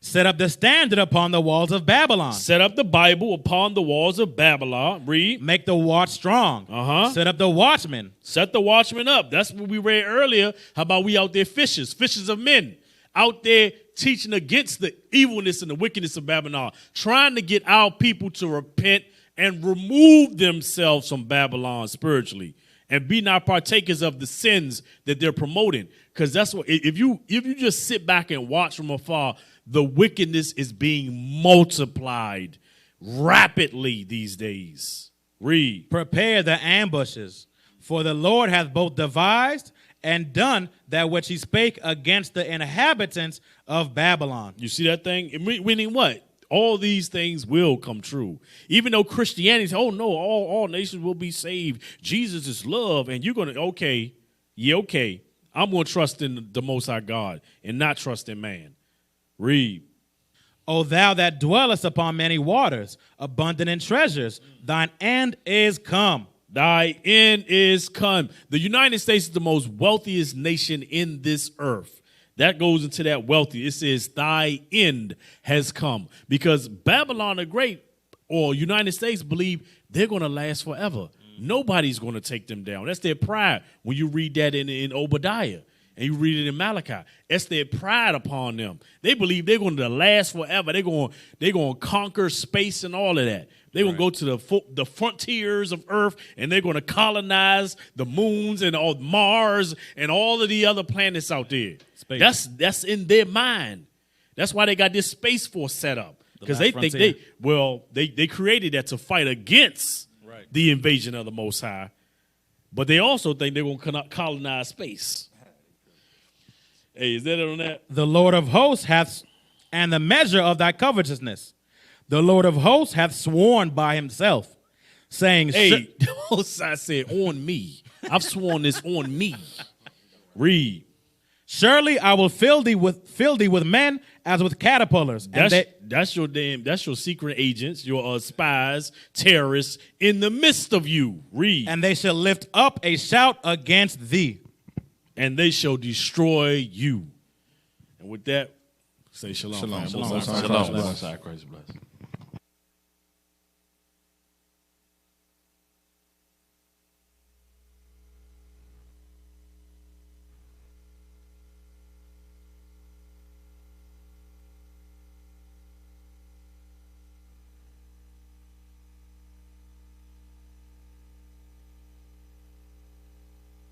Set up the standard upon the walls of Babylon. Set up the Bible upon the walls of Babylon. Read. Make the watch strong. Set up the watchmen. Set the watchmen up. That's what we read earlier. How about we out there fishers of men, out there teaching against the evilness and the wickedness of Babylon, trying to get our people to repent and remove themselves from Babylon spiritually and be not partakers of the sins that they're promoting. Because that's what, if you just sit back and watch from afar, the wickedness is being multiplied rapidly these days. Read. Prepare the ambushes, for the Lord hath both devised and done that which he spake against the inhabitants of Babylon. You see that thing? Meaning what? All these things will come true. Even though Christianity, oh no, all nations will be saved. Jesus is love, and you're going to, okay. I'm going to trust in the Most High God and not trust in man. Read. O thou that dwellest upon many waters, abundant in treasures, thine end is come. Thy end is come. The United States is the most wealthiest nation in this earth. That goes into that wealthy. It says, thy end has come. Because Babylon the Great or United States believe they're going to last forever. Nobody's going to take them down. That's their pride. When you read that in Obadiah and you read it in Malachi, that's their pride upon them. They believe they're going to last forever. They're going to conquer space and all of that. They're going to go to the frontiers of Earth, and they're going to colonize the moons and all Mars and all of the other planets out there. Space. That's in their mind. That's why they got this Space Force set up, because they think they created that to fight against the invasion of the Most High, but they also think they're going to colonize space. Hey, is that on that? The Lord of hosts hath, and the measure of thy covetousness. The Lord of hosts hath sworn by himself, saying, hey, I said on me. I've sworn this on me. Read. Surely I will fill thee with men as with caterpillars. That's your secret agents, your spies, terrorists in the midst of you. Read. And they shall lift up a shout against thee. And they shall destroy you. And with that, say shalom. Shalom. Shalom. Shalom. Christ bless.